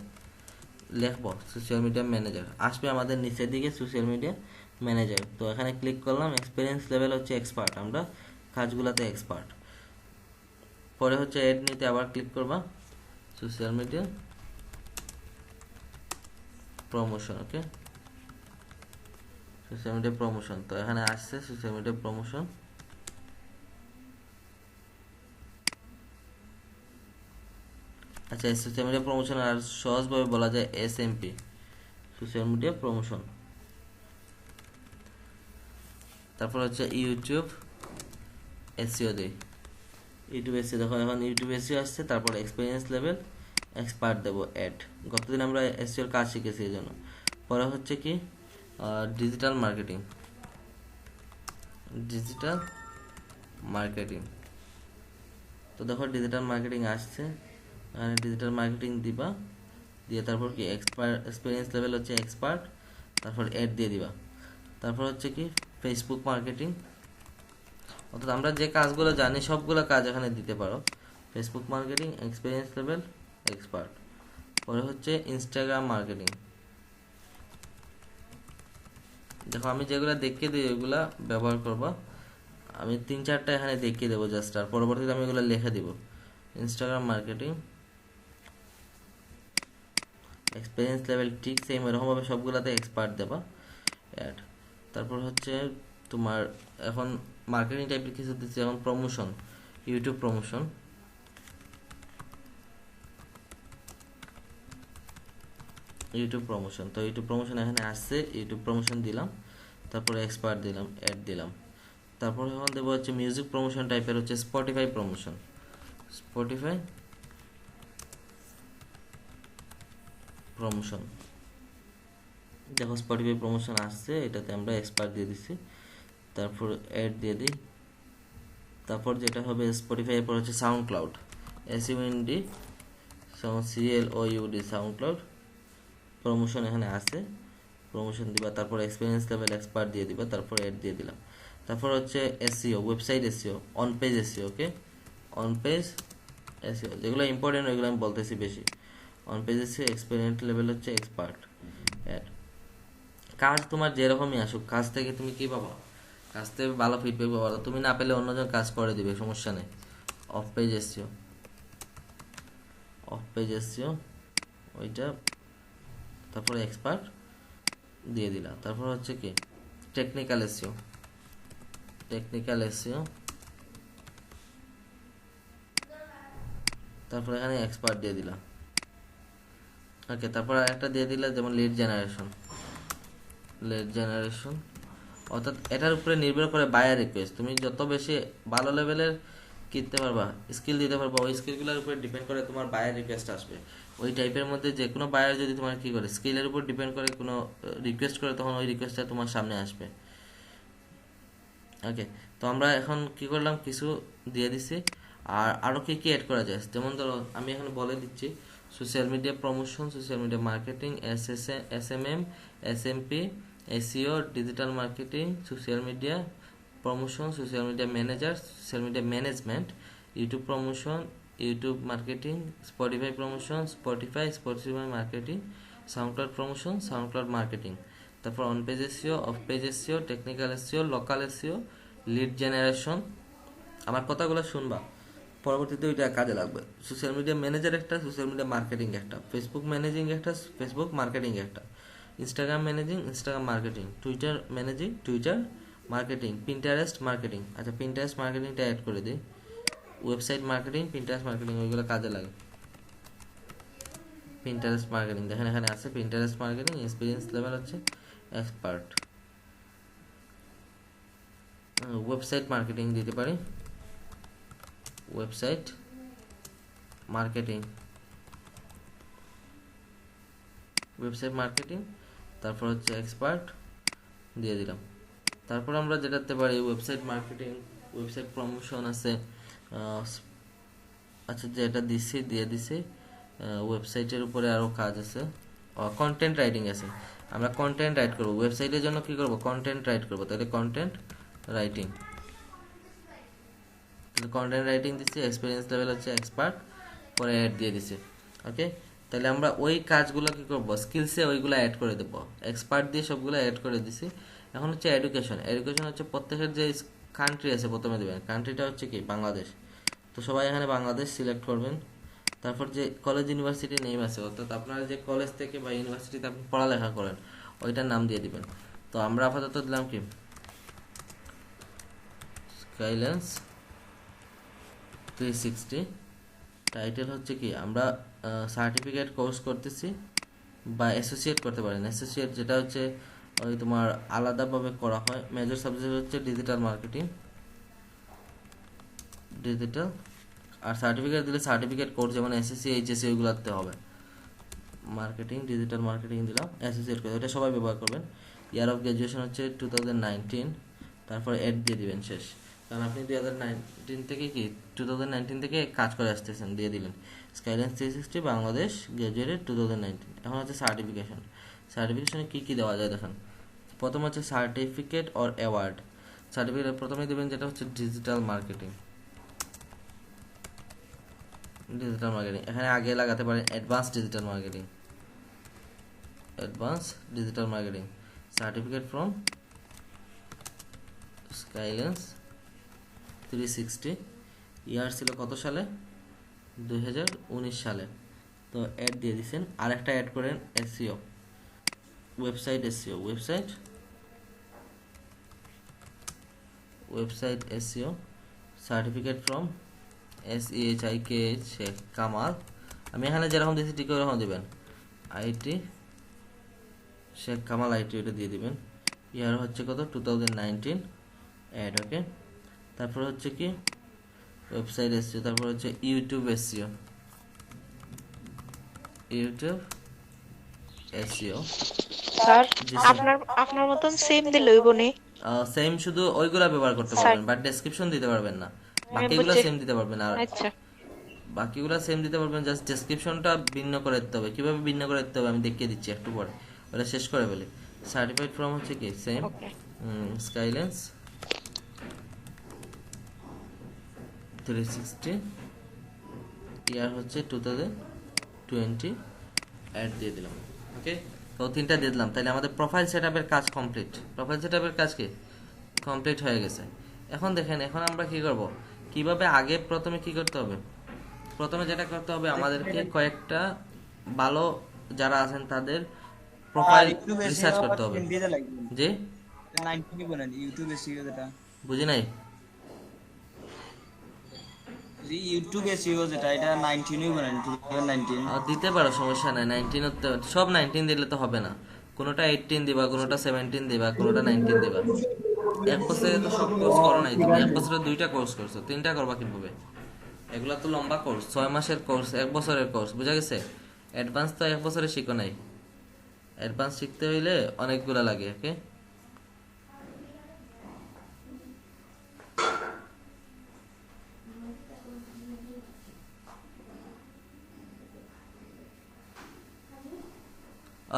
লিখবো, সোশ্যাল মিডিয়া ম্যানেজার আসবে আমাদের নিচের দিকে, সোশ্যাল মিডিয়া ম্যানেজার। তো এখানে ক্লিক করলাম, এক্সপিরিয়েন্স লেভেল হচ্ছে এক্সপার্ট, আমরা কাজগুলোতে এক্সপার্ট। পরে হচ্ছে অ্যাড নিতে আবার ক্লিক করবা, সোশ্যাল মিডিয়া প্রমোশন, ওকে সোশ্যাল মিডিয়া প্রমোশন। তো এখানে আসছে সোশ্যাল মিডিয়া প্রমোশন, আচ্ছা সোশ্যাল মিডিয়া প্রমোশন আর সহজভাবে বলা যায় SMP, সোশ্যাল মিডিয়া প্রমোশন। তারপর হচ্ছে ইউটিউব SEO দেই, ইউটিউব SEO দেখো এখন ইউটিউব SEO আসছে। তারপর এক্সপিরিয়েন্স লেভেল এক্সপার্ট দেবো অ্যাড, গতদিন আমরা SEO এর কাজ শিখেছি এই জন্য। পরে হচ্ছে কি ডিজিটাল মার্কেটিং, তো দেখো ডিজিটাল মার্কেটিং আসছে, এখানে ডিজিটাল মার্কেটিং দিবা, দিয়ে তারপর কি এক্সপিরিয়েন্স লেভেল হচ্ছে এক্সপার্ট, তারপর অ্যাড দিয়ে দিবা। তারপর হচ্ছে কি ফেসবুক মার্কেটিং, অর্থাৎ আমরা যে কাজগুলো জানি সবগুলো কাজ এখানে দিতে পারো, Facebook marketing experience level expert. পরে হচ্ছে ইনস্টাগ্রাম মার্কেটিং, দেখো আমি যেগুলো দেখিয়ে দিই ওইগুলা ব্যবহার করবো, আমি 3-4টা এখানে দেখিয়ে দেবো জাস্ট, আর পরবর্তীতে আমি এগুলো লিখে দিব। ইনস্টাগ্রাম মার্কেটিং এক্সপিরিয়েন্স লেভেল ঠিক সেম এরকমভাবে সবগুলোতে এক্সপার্ট দেবা অ্যাড। তারপর হচ্ছে তোমার এখন মার্কেটিং টাইপের কিছু দিচ্ছে, এখন প্রমোশন, ইউটিউব প্রমোশন, তো ইউটিউব প্রমোশন এখানে আসছে, ইউটিউব প্রমোশন দিলাম, তারপরে এক্সপার্ট দিলাম, অ্যাড দিলাম। তারপর এখন দেবো হচ্ছে মিউজিক প্রমোশন টাইপের হচ্ছে স্পটিফাই প্রমোশন, দেখো স্পটিফাই প্রমোশন আসছে, এটাতে আমরা এক্সপার্ট দিয়ে দিচ্ছি, তারপর অ্যাড দিয়ে দিই। তারপর যেটা হবে স্পটিফাই এর পর হচ্ছে sound cloud, SUND CLOUD sound cloud promotion এখানে আসছে, প্রমোশন দিবা, তারপর এক্সপিরিয়েন্স লেভেল এক্সপার্ট দিয়ে দিবা, তারপর অ্যাড দিয়ে দিলাম। তারপর হচ্ছে SEO, website SEO, on page SEO, okay on page SEO যেগুলো ইম্পর্টেন্ট ওইগুলো আমি বলতেছি বেশি। On page SEO experience level হচ্ছে এক্সপার্ট অ্যাড। কাজ তোমার যেরকমই আসুক, কাজ থেকে তুমি কি পাবা, কাজ থেকে ভালো ফিডব্যাক পাবা, তুমি না পেলে অন্যজন কাজ করে দিবে, সমস্যা নেই। অফ পেজ SEO ওইটা, তারপরে এক্সপার্ট দিয়ে দিলাম। তারপর হচ্ছে কি টেকনিক্যাল SEO, তারপর এখানে এক্সপার্ট দিয়ে দিলাম, ওকে। তারপর আরেকটা দিয়ে দিলাম যেমন লিড জেনারেশন, অর্থাৎ এটার উপরে নির্ভর করে বায়ার রিকোয়েস্ট। তুমি যত বেশি ভালো লেভেলের কিনতে পারবা, স্কিল দিতে পারবা, ওই স্কিলগুলোর উপরে ডিপেন্ড করে তোমার বায়ার রিকোয়েস্ট আসবে। ওই টাইপের মধ্যে যে কোনো বায়ার যদি তোমার কি করে স্কিলের উপর ডিপেন্ড করে কোনো রিকোয়েস্ট করে, তখন ওই রিকোয়েস্টটা তোমার সামনে আসবে। ওকে, তো আমরা এখন কি করলাম, কিছু দিয়ে দিছি। আর আরও কি কি অ্যাড করা যায়, যেমন ধরো আমি এখানে বলে দিচ্ছি social media promotion, social media marketing, SMM, SMP, SEO, digital marketing, social media promotion, social media manager, social media management, YouTube promotion, YouTube marketing, Spotify promotion, Spotify marketing, SoundCloud promotion, SoundCloud marketing, তারপর on page SEO, off page SEO, technical SEO, local SEO, lead generation. আমার কথাগুলো শুনবা, পরবর্তীতে ওইটা কাজে লাগবে। Social media manager একটা, social media marketing একটা, ফেসবুক ম্যানেজিং একটা, ফেসবুক মার্কেটিং একটা, Instagram managing, Instagram marketing, Twitter managing, Twitter marketing, Pinterest marketing. আচ্ছা, পিন্টারেস্ট মার্কেটিংটা অ্যাড করে দিই। ওয়েবসাইট মার্কেটিং, পিন্টারেস্ট মার্কেটিং, ওইগুলো কাজে লাগে। পিন্টারেস্ট মার্কেটিং দেখেন এখানে আছে, পিন্টারেস্ট মার্কেটিং, এক্সপিরিয়েন্স লেভেল হচ্ছে এক্সপার্ট। ওয়েবসাইট মার্কেটিং দিতে পারি, ওয়েবসাইট মার্কেটিং, ওয়েবসাইট মার্কেটিং, তারপর হচ্ছে এক্সপার্ট দিয়ে দিলাম। তারপর আমরা যেটাতে পারি ওয়েবসাইট মার্কেটিং, ওয়েবসাইট প্রমোশন আছে। আচ্ছা, যেটা দিছি দিয়ে দিছি। ওয়েবসাইটের উপরে আরও কাজ আছে, কন্টেন্ট রাইটিং আছে। আমরা কন্টেন্ট রাইট করবো ওয়েবসাইটের জন্য, কি করব, কন্টেন্ট রাইট করবো। তাহলে কন্টেন্ট রাইটিং, কন্টেন্ট রাইটিং দিচ্ছি, এক্সপিরিয়েন্স লেভেল হচ্ছে এক্সপার্ট, পরে অ্যাড দিয়ে দিছি। ওকে, তাহলে আমরা ওই কাজগুলো কি করব, স্কিলসে ওইগুলো অ্যাড করে দেবো। এক্সপার্ট দিয়ে সবগুলো অ্যাড করে দিছি। এখন হচ্ছে এডুকেশন। এডুকেশন হচ্ছে প্রত্যেকের যে কান্ট্রি আছে প্রথমে দেবেন, কান্ট্রিটা হচ্ছে কি বাংলাদেশ। তো সবাই এখানে বাংলাদেশ সিলেক্ট করবেন। তারপর যে কলেজ ইউনিভার্সিটি নেম আছে, অর্থাৎ আপনারা যে কলেজ থেকে বা ইউনিভার্সিটিতে আপনি পড়ালেখা করেন ওইটার নাম দিয়ে দিবেন। তো আমরা আপাতত দিলাম কি, স্কাইল্যান্স 360। টাইটেল হচ্ছে কি, আমরা সার্টিফিকেট কোর্স করতেছি বা অ্যাসোসিয়েট করতে পারেন। অ্যাসোসিয়েট যেটা হচ্ছে ওই তোমার আলাদাভাবে করা হয়। মেজর সাবজেক্ট হচ্ছে ডিজিটাল মার্কেটিং, ডিজিটাল। আর সার্টিফিকেট দিলে সার্টিফিকেট কোর্স যেমন SSC, HSC ওইগুলোতে হবে। মার্কেটিং, ডিজিটাল মার্কেটিং দিলাম, অ্যাসোসিয়েট করে, এটা সবাই ব্যবহার করবেন। ইয়ার অফ গ্র্যাজুয়েশন হচ্ছে 2019, তারপর অ্যাড দিয়ে দিবেন শেষ। কারণ আপনি 2019 থেকে কি 2019 থেকে কাজ করে আসতেছেন, দিয়ে দিলেন স্কাইল্যান্স 360 বাংলাদেশ গ্র্যাজুয়েটেড 2019। এখন হচ্ছে সার্টিফিকেশন। সার্টিফিকেশনে কী কী দেওয়া যায় দেখেন। প্রথম হচ্ছে সার্টিফিকেট অর অ্যাওয়ার্ড। সার্টিফিকেট প্রথমে দেবেন যেটা হচ্ছে ডিজিটাল মার্কেটিং, ডিজিটাল মার্কেটিং। এখানে আগে লাগাতে পারেন advance digital marketing, advance digital marketing. Certificate from Skylance 360, year ছিল কত সালে, 2019 সালে। তো অ্যাড দিয়ে দিচ্ছেন। আর একটা অ্যাড করেন SEO, website SEO, website SEO। Certificate from SEHIK Sheikh Kamal. আমি এখানে যেরকম দিয়েছি ঠিক ওরকম দেবেন, IT শেখ কামাল IT, ওটা দিয়ে দিবেন। ইয়ার হচ্ছে কত, 2019, অ্যাড। ওকে, তারপর হচ্ছে কি ওয়েবসাইট SEO, তারপর হচ্ছে YouTube SEO, YouTube SEO। Sir আপনার আপনার মতন সেম দিলে হইব নি? সেম, শুধু ওইগুলা ব্যবহার করতে পারবেন, বাট ডেসক্রিপশন দিতে পারবেন না। বাকিগুলো সেম দিতে পারবেন। আর আচ্ছা, বাকিগুলো সেম দিতে পারবেন, জাস্ট ডেসক্রিপশনটা ভিন্ন করে দিতে হবে। কিভাবে ভিন্ন করে দিতে হবে আমি দেখিয়ে দিচ্ছি একটু পরে, ওটা শেষ করে বলি। সার্টিফাইড ফ্রম হচ্ছে কি সেম, ওকে। স্কাইল্যান্স 360, ইয়ার হচ্ছে 2020, অ্যাড দিয়ে দিলাম। ওকে, তো তিনটা দিয়ে দিলাম। তাহলে আমাদের প্রোফাইল সেটআপের কাজ কমপ্লিট। প্রোফাইল সেটআপের কাজ কি কমপ্লিট হয়ে গেছে। এখন দেখেন, এখন আমরা কি করব, কিভাবে আগে প্রথমে কি করতে হবে, প্রথমে যেটা করতে হবে আমাদেরকে কয়েকটা ভালো যারা আছেন তাদের প্রোফাইল রিসার্চ করতে হবে। যে 19 বলেন ইউটিউব এসইও যেটা, বুঝি নাই, যে ইউটিউব এসইও যেটা, এটা 19 বলেন 2019। দিতে পারো, সমস্যা নাই। 19 সব 19 দিলে তো হবে না, কোনোটা 18 দিবা, কোনোটা 17 দিবা, কোনোটা 19 দিবা। এক বছরে তো সব কোর্স করো নাই তুমি, এক বছরে 2টা কোর্স করছো, 3টা করবা কিভাবে? এগুলা তো লম্বা কোর্স, 6 মাসের কোর্স, 1 বছরের কোর্স, বুঝা গেছে? অ্যাডভান্স তো 1 বছরে শিখো নাই, অ্যাডভান্স শিখতে হইলে অনেকগুলা লাগে। ওকে,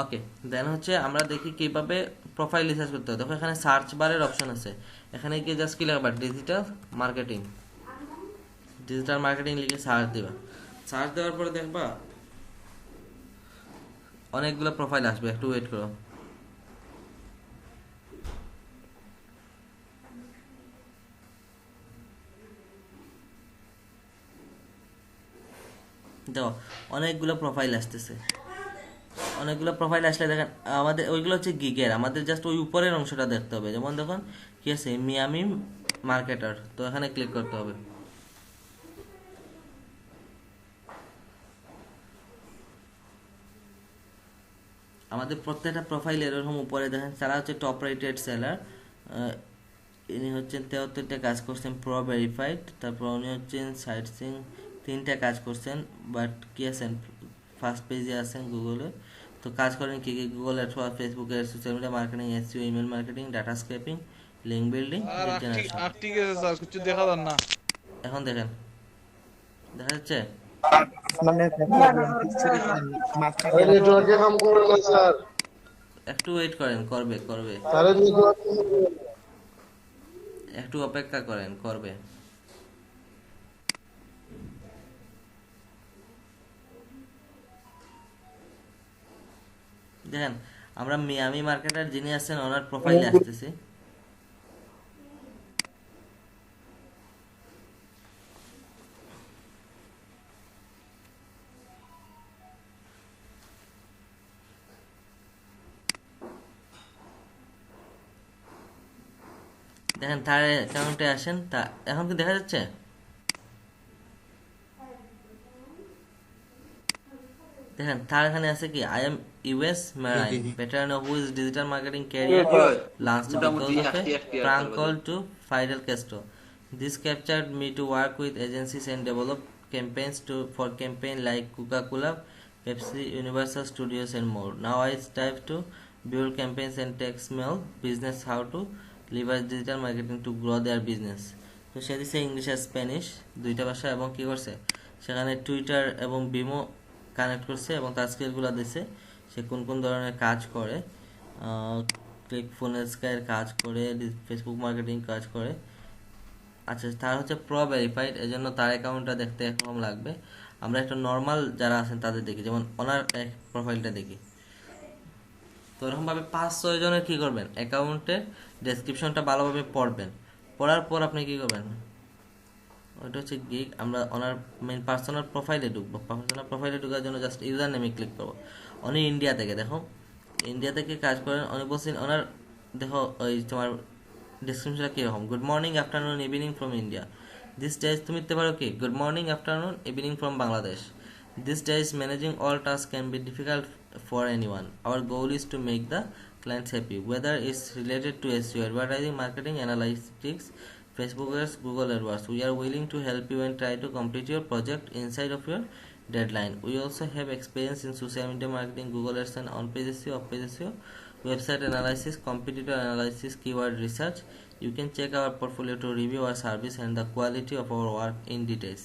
ওকে। দেন হচ্ছে আমরা দেখি কিভাবে প্রোফাইল রিসার্চ করতে হয়। দেখো এখানে সার্চ বারের অপশন আছে, এখানে গিয়ে জাস্ট কি লিখবা ডিজিটাল মার্কেটিং, ডিজিটাল মার্কেটিং লিখে সার্চ দিবা। সার্চ দেওয়ার পরে দেখবা অনেকগুলো প্রোফাইল আসবে, একটু ওয়েট করো। দেখো অনেকগুলো প্রোফাইল আসতেছে, অনেকগুলো প্রোফাইল আসলে দেখেন আমাদের ওইগুলো হচ্ছে গিগের, আমাদের জাস্ট ওই উপরের অংশটা দেখতে হবে। যেমন দেখুন কি আছে, মিয়ামি মার্কেটার, তো এখানে ক্লিক করতে হবে। আমাদের প্রত্যেকটা প্রোফাইল এরকম উপরে দেখেন, তারা হচ্ছে টপ রেটেড সেলার। ইনি হচ্ছেন 73টা কাজ করছেন প্রো ভেরিফাইড, তারপর উনি হচ্ছেন সাইট সিং 3টা কাজ করছেন, বাট কি আছেন ফার্স্ট পেজে আছেন গুগলে। তো কাজ করেন কি কি, গুগল অথবা ফেসবুকের social media marketing, SEO, email marketing, data scraping, link building, আর লিড জেনারেশন। ঠিক আছে স্যার, কিছু দেখা যান না। এখন দেখেন, দেখা যাচ্ছে? নেটওয়ার্কে কাম করে না স্যার, একটু ওয়েট করেন, করবে করবে, স্যারের নেটওয়ার্ক একটু অপেক্ষা করেন, করবে। দেখেন আমরা মিয়ামি মার্কেটার যিনি আছেন ওনার প্রোফাইলে আসতেছি। দেখেন তার অ্যাকাউন্টে আসেন, তা এখন কি দেখা যাচ্ছে? দেখেন তার এখানে আছে কি, I am US marine veteran of whose digital marketing career launched because of a prank call to Fidel Castro. This captured me to work with agencies and develop campaigns for campaign like Coca-Cola, Pepsi, Universal Studios and more. Now I strive to build campaigns and tech small business how to leverage digital marketing to grow their business. তো সে দিছে English আর Spanish 2টা ভাষা, এবং কি করছে সেখানে Twitter এবং বিমো connect করছে এবং তার স্কিলগুলো দিছে, সে কোন কোন ধরনের কাজ করে, ক্লিক ফুনেল স্কাইয়ের কাজ করে, ফেসবুক মার্কেটিং কাজ করে। আচ্ছা, তার হচ্ছে প্রো ভেরিফাইড, এজন্য তার অ্যাকাউন্টটা দেখতে একরকম লাগবে। আমরা একটা নর্মাল যারা আছেন তাদের দেখি, যেমন ওনার প্রোফাইলটা দেখি। তো এরকমভাবে 5-6 জনের কী করবেন, অ্যাকাউন্টের ডেসক্রিপশনটা ভালোভাবে পড়বেন, পড়ার পর আপনি কী করবেন, ওইটা হচ্ছে গিগ। আমরা ওনার মেইন পার্সোনাল প্রোফাইলে ঢুকবো, পার্সোনাল প্রোফাইলে ঢুকার জন্য জাস্ট ইউজার নেমে ক্লিক করবো। উনি ইন্ডিয়া থেকে, দেখো ইন্ডিয়া থেকে কাজ করেন। উনি বলছেন ওনার, দেখো ওই তোমার ডিসক্রিপশনটা কীরকম, good morning afternoon evening from India, this day তুমি দিতে পারো কি, good morning afternoon evening from Bangladesh, this day is managing all task can be difficult for anyone, hour goal is to make the clients happy, whether it's related to SEO, advertising, marketing, analytics, Facebook ads, Google AdWords. We are willing to help you and try to complete your project inside of your deadline. We also have experience in social media marketing, Google Ads and on-page SEO, off-page SEO, website analysis, competitor analysis, keyword research. You can check our portfolio to review our service and the quality of our work in details.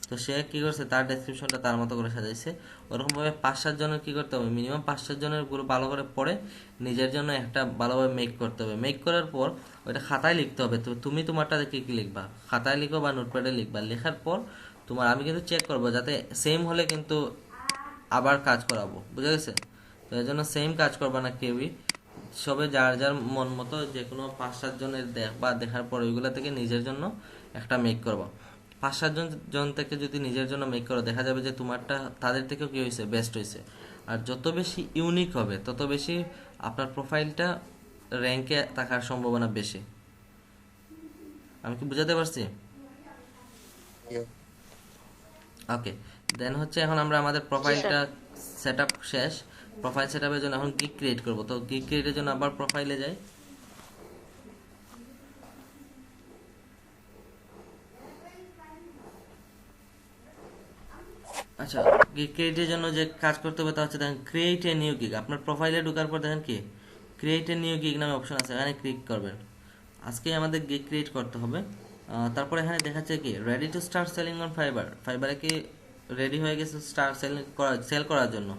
তো সে কী করছে, তার ডেসক্রিপশনটা তার মতো করে সাজাইছে। ওরকমভাবে 5-7 জনের কী করতে হবে, মিনিমাম 5-7 জনের গুলো ভালো করে পড়ে নিজের জন্য একটা ভালোভাবে মেক করতে হবে। মেক করার পর ওইটা খাতায় লিখতে হবে। তো তুমি তোমারটা দেখে কী লিখবা, খাতায় লিখো বা নোটপ্যাডে লিখবা। লেখার পর তোমার আমি কিন্তু চেক করবো, যাতে সেম হলে কিন্তু আবার কাজ করাবো, বুঝা গেছে? তো এই জন্য সেম কাজ করবা না কেউই, সবে যার যার মন মতো যে কোনো 5-7 জনের দেখবা, দেখার পর ওইগুলো থেকে নিজের জন্য একটা মেক করবা। 5-7 জন থেকে যদি নিজের জন্য মেক করো, দেখা যাবে যে তোমারটা তাদের থেকেও কী হয়েছে, বেস্ট হয়েছে। আর যত বেশি ইউনিক হবে তত বেশি আপনার প্রোফাইলটা র্যাঙ্কে থাকার সম্ভাবনা বেশি। আমি কি বুঝাতে পারছি? ওকে, দেন হচ্ছে এখন আমরা আমাদের প্রোফাইলটা সেট আপ শেষ। প্রোফাইল সেটআপের জন্য এখন গিগ ক্রিয়েট করব। তো গিগ ক্রিয়েটের জন্য আবার প্রোফাইলে যাই। আচ্ছা, গিগ ক্রিয়েটের জন্য যে কাজ করতে হবে তা হচ্ছে দেখেন ক্রিয়েট এ নিউ গিগ। আপনার প্রোফাইলে ঢোকার পর দেখেন কি ক্রিয়েট এ নিউ গিগ নামে অপশন আছে, এখানে ক্লিক করবেন। আজকে আমাদের গিগ ক্রিয়েট করতে হবে। তারপর এখানে দেখাচ্ছে কি ready to start selling on Fiverr. ফাইবারে কি রেডি হয়ে গেছে স্টার্ট সেল করার জন্য।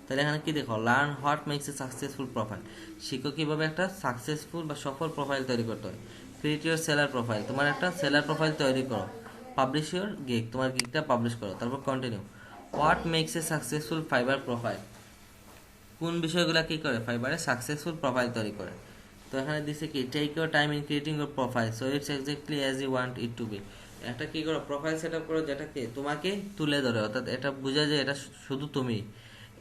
তাহলে এখানে কি দেখো, learn what makes a successful profile. শিখো কিভাবে একটা সাকসেসফুল বা সফল প্রোফাইল তৈরি করতে হয়। ক্রিয়েট ইউর সেলার প্রোফাইল, তোমার একটা সেলার প্রোফাইল তৈরি করো। পাবলিশ ইউর গিগ, তোমার গিগটা পাবলিশ করো। তারপর continue. What makes a successful Fiverr profile, কোন বিষয়গুলো কি করে ফাইবারে সাকসেসফুল প্রোফাইল তৈরি করে। তো এখানে দিছে কি take your time in creating your profile so it's exactly as you want it to be. একটা কি করো প্রোফাইল সেটআপ করো যেটাকে তোমাকে তুলে ধরে, অর্থাৎ এটা বোঝা যায় এটা শুধু তুমি।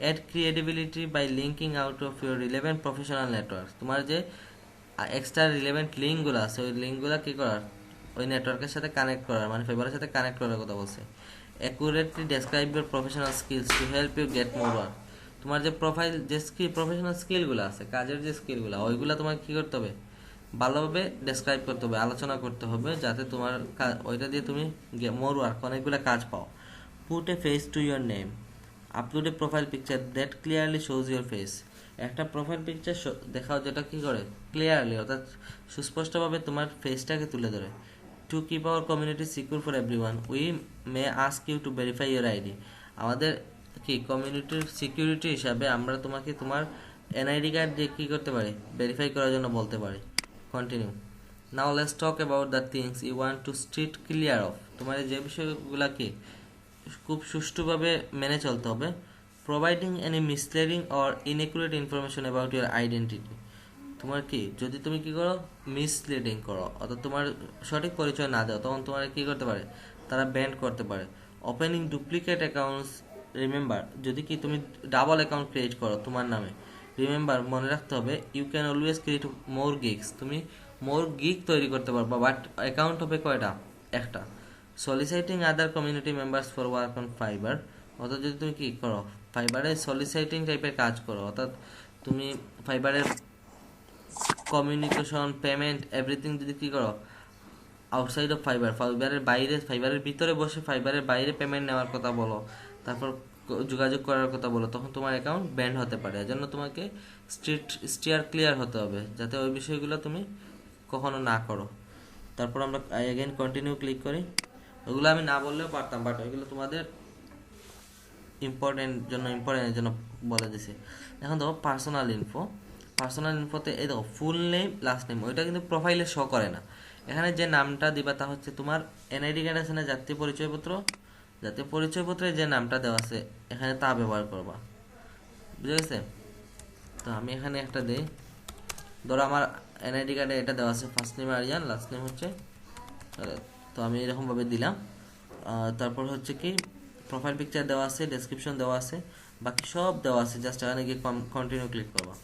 Add creativity by linking out of your relevant professional network. তোমার যে এক্সট্রা রিলেভেন্ট লিঙ্কগুলো আছে ওই লিঙ্কগুলো কি করার, ওই নেটওয়ার্কের সাথে কানেক্ট করার, মানে ফাইবারের সাথে কানেক্ট করার কথা বলছে। Accurately describe your professional skills to help you get more work. তোমার যে প্রোফাইল যে প্রফেশনাল স্কিলগুলো আছে, কাজের যে স্কিলগুলো, ওইগুলো তোমাকে কী করতে হবে, ভালোভাবে ডেসক্রাইব করতে হবে, আলোচনা করতে হবে, যাতে তোমার ওইটা দিয়ে তুমি মোর ওয়ার্ক অনেকগুলো কাজ পাও। Put a face to your name, upload A profile picture that clearly shows your face. একটা প্রোফাইল পিকচার দেখাও যেটা কী করে ক্লিয়ারলি, অর্থাৎ সুস্পষ্টভাবে তোমার ফেসটাকে তুলে ধরে। To keep our community secure for everyone we may ask you to verify your ID. আমাদের কি কমিউনিটির সিকিউরিটি হিসাবে আমরা তোমাকে তোমার এনআইডি কার্ড দিয়ে কী করতে পারি, ভেরিফাই করার জন্য বলতে পারি। Continue. Now let's talk about the things you want to steer clear of. তোমার যে বিষয়গুলো কি খুব সুষ্ঠুভাবে মেনে চলতে হবে। Providing any misleading or inaccurate information about your identity. তোমার কি যদি তুমি কি করো মিসলিডিং করো, অর্থাৎ তোমার সঠিক পরিচয় না দাও, তখন তোমার কি করতে পারে, তারা ব্যান করতে পারে। ওপেনিং ডুপ্লিকেট অ্যাকাউন্টস, রিমেম্বার যদি কি তুমি ডাবল অ্যাকাউন্ট ক্রিয়েট করো তোমার নামে, রিমেম্বার মনে রাখতে হবে you can always create more gigs. তুমি মোর গিগ তৈরি করতে পারবা, বাট অ্যাকাউন্ট হবে কয়টা, একটা। Soliciting other community members for work on Fiverr, অর্থাৎ যদি তুমি কি করো ফাইবারে সলিসাইটিং টাইপের কাজ করো, অর্থাৎ তুমি ফাইবারের কমিউনিকেশন পেমেন্ট এভরিথিং যদি কী করো আউটসাইড অফ ফাইবার, ফাইবারের বাইরে, ফাইবারের ভিতরে বসে ফাইবারের বাইরে পেমেন্ট নেওয়ার কথা বলো, তারপর যোগাযোগ করার কথা বলো, তখন তোমার অ্যাকাউন্ট ব্যান্ড হতে পারে। এজন্য তোমাকে স্টিয়ার ক্লিয়ার হতে হবে যাতে ওই বিষয়গুলো তুমি কখনো না করো। তারপর আমরা এগেইন কন্টিনিউ ক্লিক করি। ওগুলো আমি না বললেও পারতাম, বাট ওইগুলো তোমাদের ইম্পর্টেন্টের জন্য বলে দিছি। এখন দেখো পার্সোনাল ইনফো, পার্সোনাল ইনফোতে এই দেখো ফুল নেম লাস্ট নেম, ওইটা কিন্তু প্রোফাইলে শো করে না। এখানে যে নামটা দিবা তা হচ্ছে তোমার এনআইডি কার্ড আছে না, জাতীয় পরিচয়পত্র, জাতীয় পরিচয়পত্রে যে নামটা দেওয়া আছে এখানে তা ব্যবহার করবা, বুঝে গেছে? তো আমি এখানে একটা দিই, ধরো আমার এনআইডি কার্ডে এটা দেওয়া আছে first name Aryan, last name হচ্ছে, তো আমি এরকমভাবে দিলাম। তারপর হচ্ছে কি প্রোফাইল পিকচার দেওয়া আছে, ডেসক্রিপশন দেওয়া আছে, বাকি সব দেওয়া আছে, জাস্ট এখানে গিয়ে কন্টিনিউ ক্লিক করবা।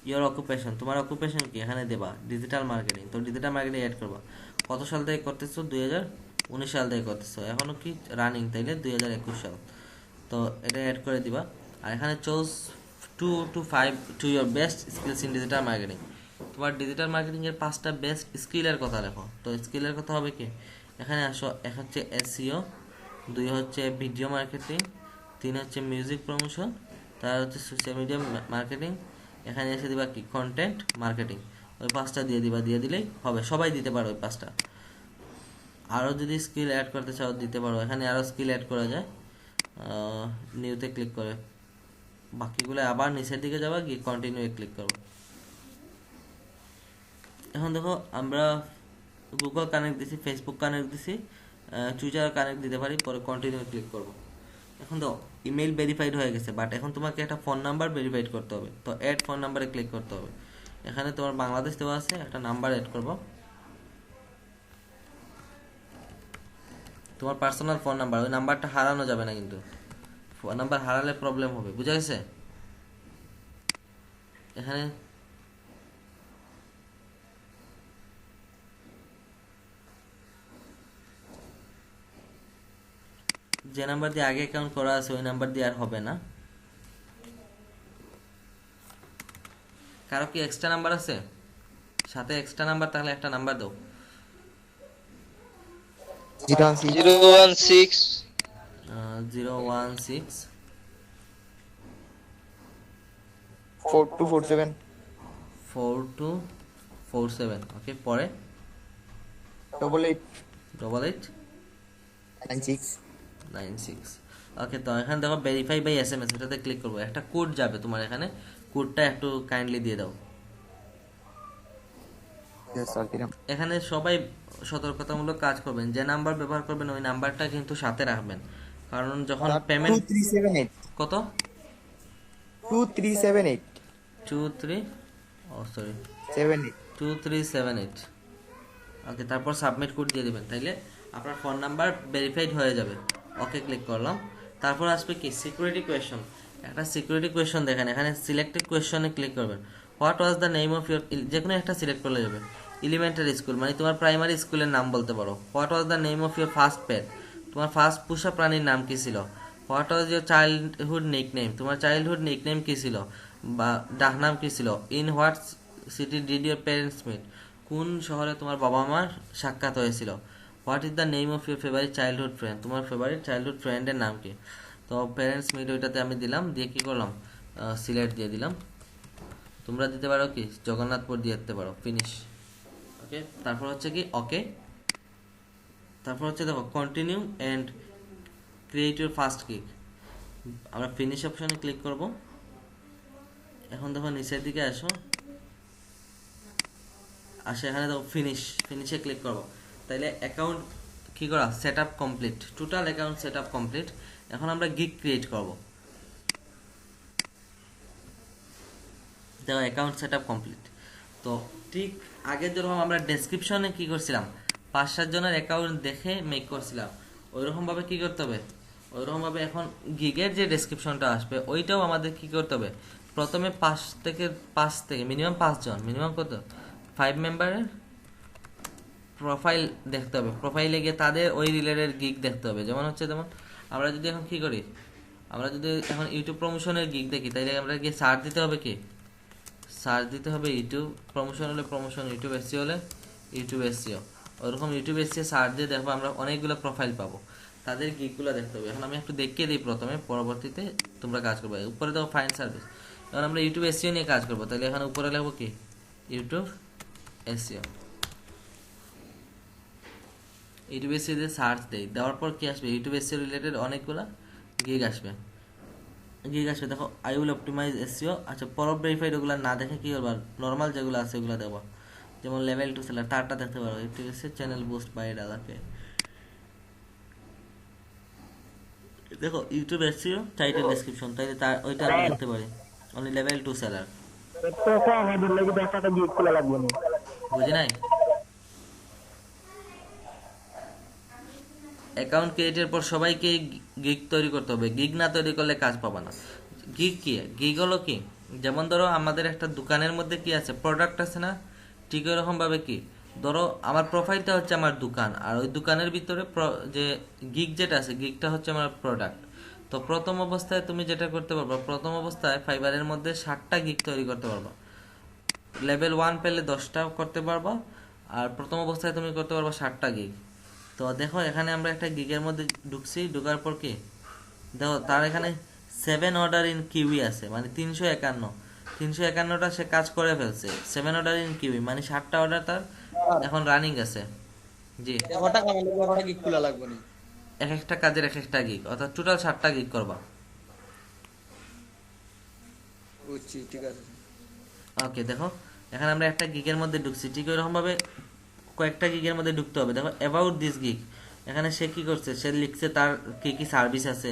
ইয়োর অকুপেশন, তোমার অকুপেশন কি এখানে দেবা ডিজিটাল মার্কেটিং, তো ডিজিটাল মার্কেটিং অ্যাড করবা। কত সাল থেকে করতেছো, 2019 সাল থেকে করতেছো, এখনও কি রানিং, তাইলে 2021 সাল, তো এটা অ্যাড করে দিবা। আর এখানে choose 2 to 5 to your best skills in digital marketing, তোমার ডিজিটাল মার্কেটিংয়ের 5টা বেস্ট স্কিলের কথা লেখো। তো স্কিলের কথা হবে কি, এখানে আসো, এক হচ্ছে এসইও, 2 হচ্ছে ভিডিও মার্কেটিং, 3 হচ্ছে মিউজিক প্রমোশন, তার হচ্ছে সোশ্যাল মিডিয়া মার্কেটিং, এখানে এসে দিবা কি কন্টেন্ট মার্কেটিং। ওই 5টা দিয়ে দিবা, দিয়ে দিলেই হবে, সবাই দিতে পারো ওই 5টা। আরও যদি স্কিল অ্যাড করতে চাও দিতে পারো, এখানে আরও স্কিল অ্যাড করা যায়, নিউতে ক্লিক করে বাকিগুলো আবার নিচের দিকে যাবা, গিয়ে কন্টিনিউ ক্লিক করবো। এখন দেখো আমরা গুগল কানেক্ট দিছি, ফেসবুক কানেক্ট দিছি, টুইটার কানেক্ট দিতে পারি, পরে কন্টিনিউ ক্লিক করব। এখন তো ইমেল ভেরিফাইড হয়ে গেছে, বাট এখন তোমাকে একটা ফোন নাম্বার ভেরিফাইড করতে হবে, তো অ্যাড ফোন নাম্বারে ক্লিক করতে হবে। এখানে তোমার বাংলাদেশ দেওয়া আছে, একটা নাম্বার অ্যাড করব, তোমার পার্সোনাল ফোন নাম্বার, ওই নাম্বারটা হারানো যাবে না, কিন্তু ফোন নাম্বার হারালে প্রবলেম হবে, বুঝা গেছে? এখানে যে নাম্বার দিয়ে আগে অ্যাকাউন্ট করা আছে ওই নাম্বার দিয়ে আর হবে না, কারো কি এক্সট্রা নাম্বার আছে? সাথে এক্সট্রা নাম্বার থাকলে একটা নাম্বার দাও। 016 016 4247 4247। ওকে, পরে 88 88 96 96। ওকে, তো এখানে দেখো ভেরিফাই বাই এসএমএস, এটাতে ক্লিক করবো, একটা কোড যাবে তোমার এখানে, কোডটা একটু কাইন্ডলি দিয়ে দাও। yes sir দিলাম। এখানে সবাই সতর্কতামূলক কাজ করবেন, যে নাম্বার ব্যবহার করবেন ওই নাম্বারটা কিন্তু সাথে রাখবেন, কারণ যখন পেমেন্ট 2378 কত 2378 2378। ওকে, তারপর সাবমিট কোড দিয়ে দিবেন, তাইলে আপনার ফোন নাম্বার ভেরিফাইড হয়ে যাবে। ওকে, ক্লিক করলাম। তারপর আসবে কি সিকিউরিটি কোয়েশ্চন, একটা সিকিউরিটি কোয়েশ্চন দেখেন, এখানে সিলেক্টেড কোয়েশ্চনে ক্লিক করবেন। What was the name of your, যে কোনো একটা সিলেক্ট করলে যাবে। এলিমেন্টারি স্কুল মানে তোমার প্রাইমারি স্কুলের নাম বলতে পারো। What was the name of your first pet, তোমার ফার্স্ট পোষা প্রাণীর নাম কি ছিল। What was your childhood nickname, তোমার চাইল্ডহুড নিকনেম কি ছিল বা ডাকনাম কি ছিল। In what city did your parents meet, কোন শহরে তোমার বাবা মার সাক্ষাৎ হয়েছিল। What is the name of your favourite childhood friend, তোমার ফেভারিট চাইল্ডহুড ফ্রেন্ডের নাম কি। তো প্যারেন্টস মিট ওইটাতে আমি দিলাম, দিয়ে কী করলাম সিলেক্ট দিয়ে দিলাম। তোমরা দিতে পারো কি জগন্নাথপুর দিয়ে দিতে পারো, ফিনিশ। ওকে, তারপর হচ্ছে কি ওকে, তারপর হচ্ছে দেখো continue and create your first gig, আমরা ফিনিশ অপশনে ক্লিক করব। এখন দেখো নিচের দিকে আসো, এখানে দেখো ফিনিশে ক্লিক করব, তাইলে অ্যাকাউন্ট কি করা set up complete, total account set up complete. এখন আমরা গিগ ক্রিয়েট করব, দেখো অ্যাকাউন্ট সেট আপ কমপ্লিট। তো ঠিক আগে যেরকম আমরা ডেসক্রিপশনে কি করছিলাম 5-7 জনের অ্যাকাউন্ট দেখে মেক করছিলাম, ওইরকমভাবে কি করতে হবে, ওইরকমভাবে এখন গিগের যে ডেসক্রিপশনটা আসবে ওইটাও আমাদের কি করতে হবে, প্রথমে 5 থেকে মিনিমাম 5 জন, মিনিমাম কত 5 মেম্বারের প্রোফাইল দেখতে হবে। প্রোফাইলে গিয়ে তাদের ওই রিলেটেড গিগ দেখতে হবে। যেমন আমরা যদি এখন কি করি, আমরা যদি এখন ইউটিউব প্রমোশনের গিগ দেখি, তাইলে আমরা গিয়ে সার্চ দিতে হবে, কি সার্চ দিতে হবে ইউটিউব প্রমোশন হলে প্রমোশন, ইউটিউব এসিও হলে ইউটিউব এসিও। ওরকম ইউটিউব এসিও সার্চ দিয়ে দেখবো আমরা অনেকগুলো প্রোফাইল পাবো, তাদের গিগগুলো দেখতে হবে। এখন আমি একটু দেখিয়ে দিই প্রথমে, পরবর্তীতে তোমরা কাজ করবে। উপরে দেখো ফাইন সার্ভিস, এখন আমরা ইউটিউব এসিও নিয়ে কাজ করবো, তাহলে এখানে উপরে লিখবো কি ইউটিউব এসিও। ইউটিউব এসিও দিয়ে সার্চ দেই, দেওয়ার পর কি আসবে, ইউটিউব এসিও রিলেটেড অনেকগুলো গিগ আসবে। দেখো আই উইল অপটিমাইজ এসইও। আচ্ছা, পরব ভেরিফাইড ওগুলো না দেখে কি করবা, নর্মাল যেগুলো আছে ওগুলো দেবো, যেমন লেভেল 2 সেলার তারটা দেখতে পারো, YouTube SEO channel boost by ডালাকে। দেখো ইউটিউব এসইও টাইটেল ডেসক্রিপশন, তাইলে তার ওইটা আমি দেখতে পারি, অনলি লেভেল 2 সেলার। বুঝি নাই। অ্যাকাউন্ট ক্রিয়েটের পর সবাইকে গিগ তৈরি করতে হবে, গিগ না তৈরি করলে কাজ পাবা না। গিগ কি, গিগ হলো কি, যেমন ধরো আমাদের একটা দোকানের মধ্যে কি আছে প্রোডাক্ট আছে না, ঠিক এরকম ভাবে কি ধরো আমার প্রোফাইলটা হচ্ছে আমার দোকান, আর ওই দোকানের ভিতরে যে গিগ যেটা আছে গিগটা হচ্ছে আমার প্রোডাক্ট। তো প্রথম অবস্থায় তুমি যেটা করতে পারবা, প্রথম অবস্থায় ফাইবারের মধ্যে 60টা গিগ তৈরি করতে পারবা, লেভেল 1 পেলে 10টা করতে পারবা, আর প্রথম অবস্থায় তুমি করতে পারবা 60টা গিগ। তো দেখো এখানে আমরা একটা গিগের মধ্যে ঢুকছি, ঢুকার পর কি দেখো তার এখানে 7 অর্ডার ইন কিউই আছে, মানে 351টা সে কাজ করে ফেলছে। 7 অর্ডার ইন কিউই মানে 60টা অর্ডার তার এখন রানিং আছে। জি, ওটা কামালে ওটা গিগ খোলা লাগবে না, এক একটা কাজের এক একটা গিগ, অর্থাৎ টোটাল 60টা গিগ করবা। বুঝছি, ঠিক আছে। ওকে, দেখো এখানে আমরা একটা গিগের মধ্যে ঢুকছি, ঠিক ওইরকম ভাবে কয়েকটা গিগের মধ্যে ঢুকতে হবে। দেখো অ্যাবাউট দিস গিগ, এখানে সে কি করছে, সে লিখছে তার কি কি সার্ভিস আছে,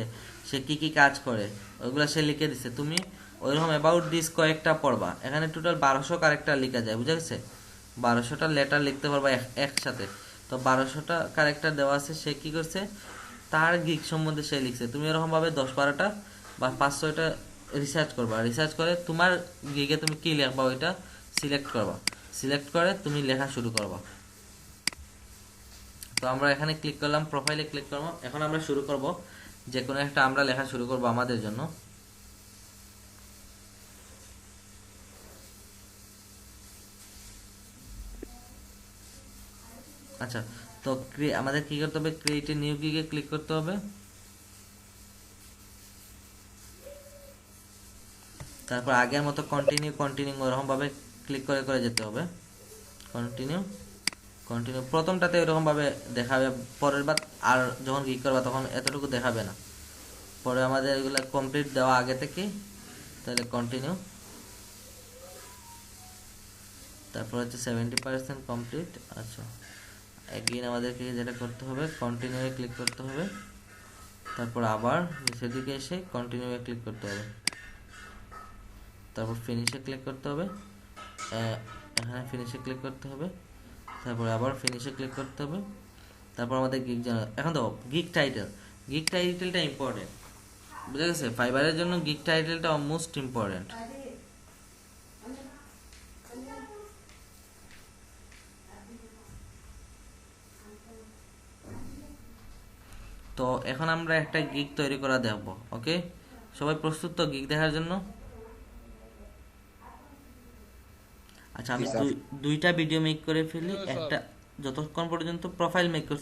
সে কি কি কাজ করে, ওইগুলো সে লিখে দিচ্ছে। তুমি ওইরকম অ্যাবাউট দিস কয়েকটা পড়বা, এখানে টোটাল 1200 ক্যারেক্টার লেখা যায়, বুঝা গেছে, 1200টা লেটার লিখতে পারবা একসাথে। তো 1200টা ক্যারেক্টার দেওয়া আছে, সে কি করছে তার গিগ সম্বন্ধে সে লিখছে। তুমি এরকমভাবে 10-12টা বা 5-6টা রিসার্চ করবা, রিসার্চ করে তোমার গিগে তুমি কি লিখবা ওইটা সিলেক্ট করবা, সিলেক্ট করে তুমি লেখা শুরু করবা। তো আমরা এখানে ক্লিক করলাম, প্রোফাইলে ক্লিক করব। এখন আমরা শুরু করব, যে কোনো একটা আমরা লেখা শুরু করব আমাদের জন্য। আচ্ছা, তো আমাদের কি করতে হবে, ক্রিয়েট এ নিউ গিগে ক্লিক করতে হবে। তারপর আগের মতো কন্টিনিউ কন্টিনিউ ওরকম ভাবে ক্লিক করে করে যেতে হবে। কন্টিনিউ কন্টিনিউ প্রথমটাতে এরকম ভাবে দেখাবে, পরের বার আর যখন ক্লিক করবা তখন এতটুকু দেখাবে না। পরে আমাদের এগুলো কমপ্লিট দেওয়া আগে থেকে, তাহলে কন্টিনিউ, তারপর হচ্ছে 70% কমপ্লিট। আচ্ছা, এগেইন আমাদেরকে যেটা করতে হবে কন্টিনিউ এ ক্লিক করতে হবে, তারপর আবার নিচের দিকে এসে কন্টিনিউ এ ক্লিক করতে হবে, তারপর ফিনিশে ক্লিক করতে হবে, এখানে ফিনিশে ক্লিক করতে হবে, তারপর আবার ফিনিশে ক্লিক করতে হবে, তারপর আমাদের গিগ জানা। এখন তো গিগ টাইটেলটা ইম্পর্টেন্ট, বুঝা গেছে? ফাইবারের জন্য গিগ টাইটেলটা মোস্ট ইম্পর্টেন্ট। তো এখন আমরা একটা গিগ তৈরি করা দেখব। ওকে, সবাই প্রস্তুত তো গিগ দেখার জন্য? আচ্ছা, আমি দুইটা ভিডিও মেক করে ফেলি। একটা যতক্ষণ পর্যন্ত প্রোফাইল মেক করছি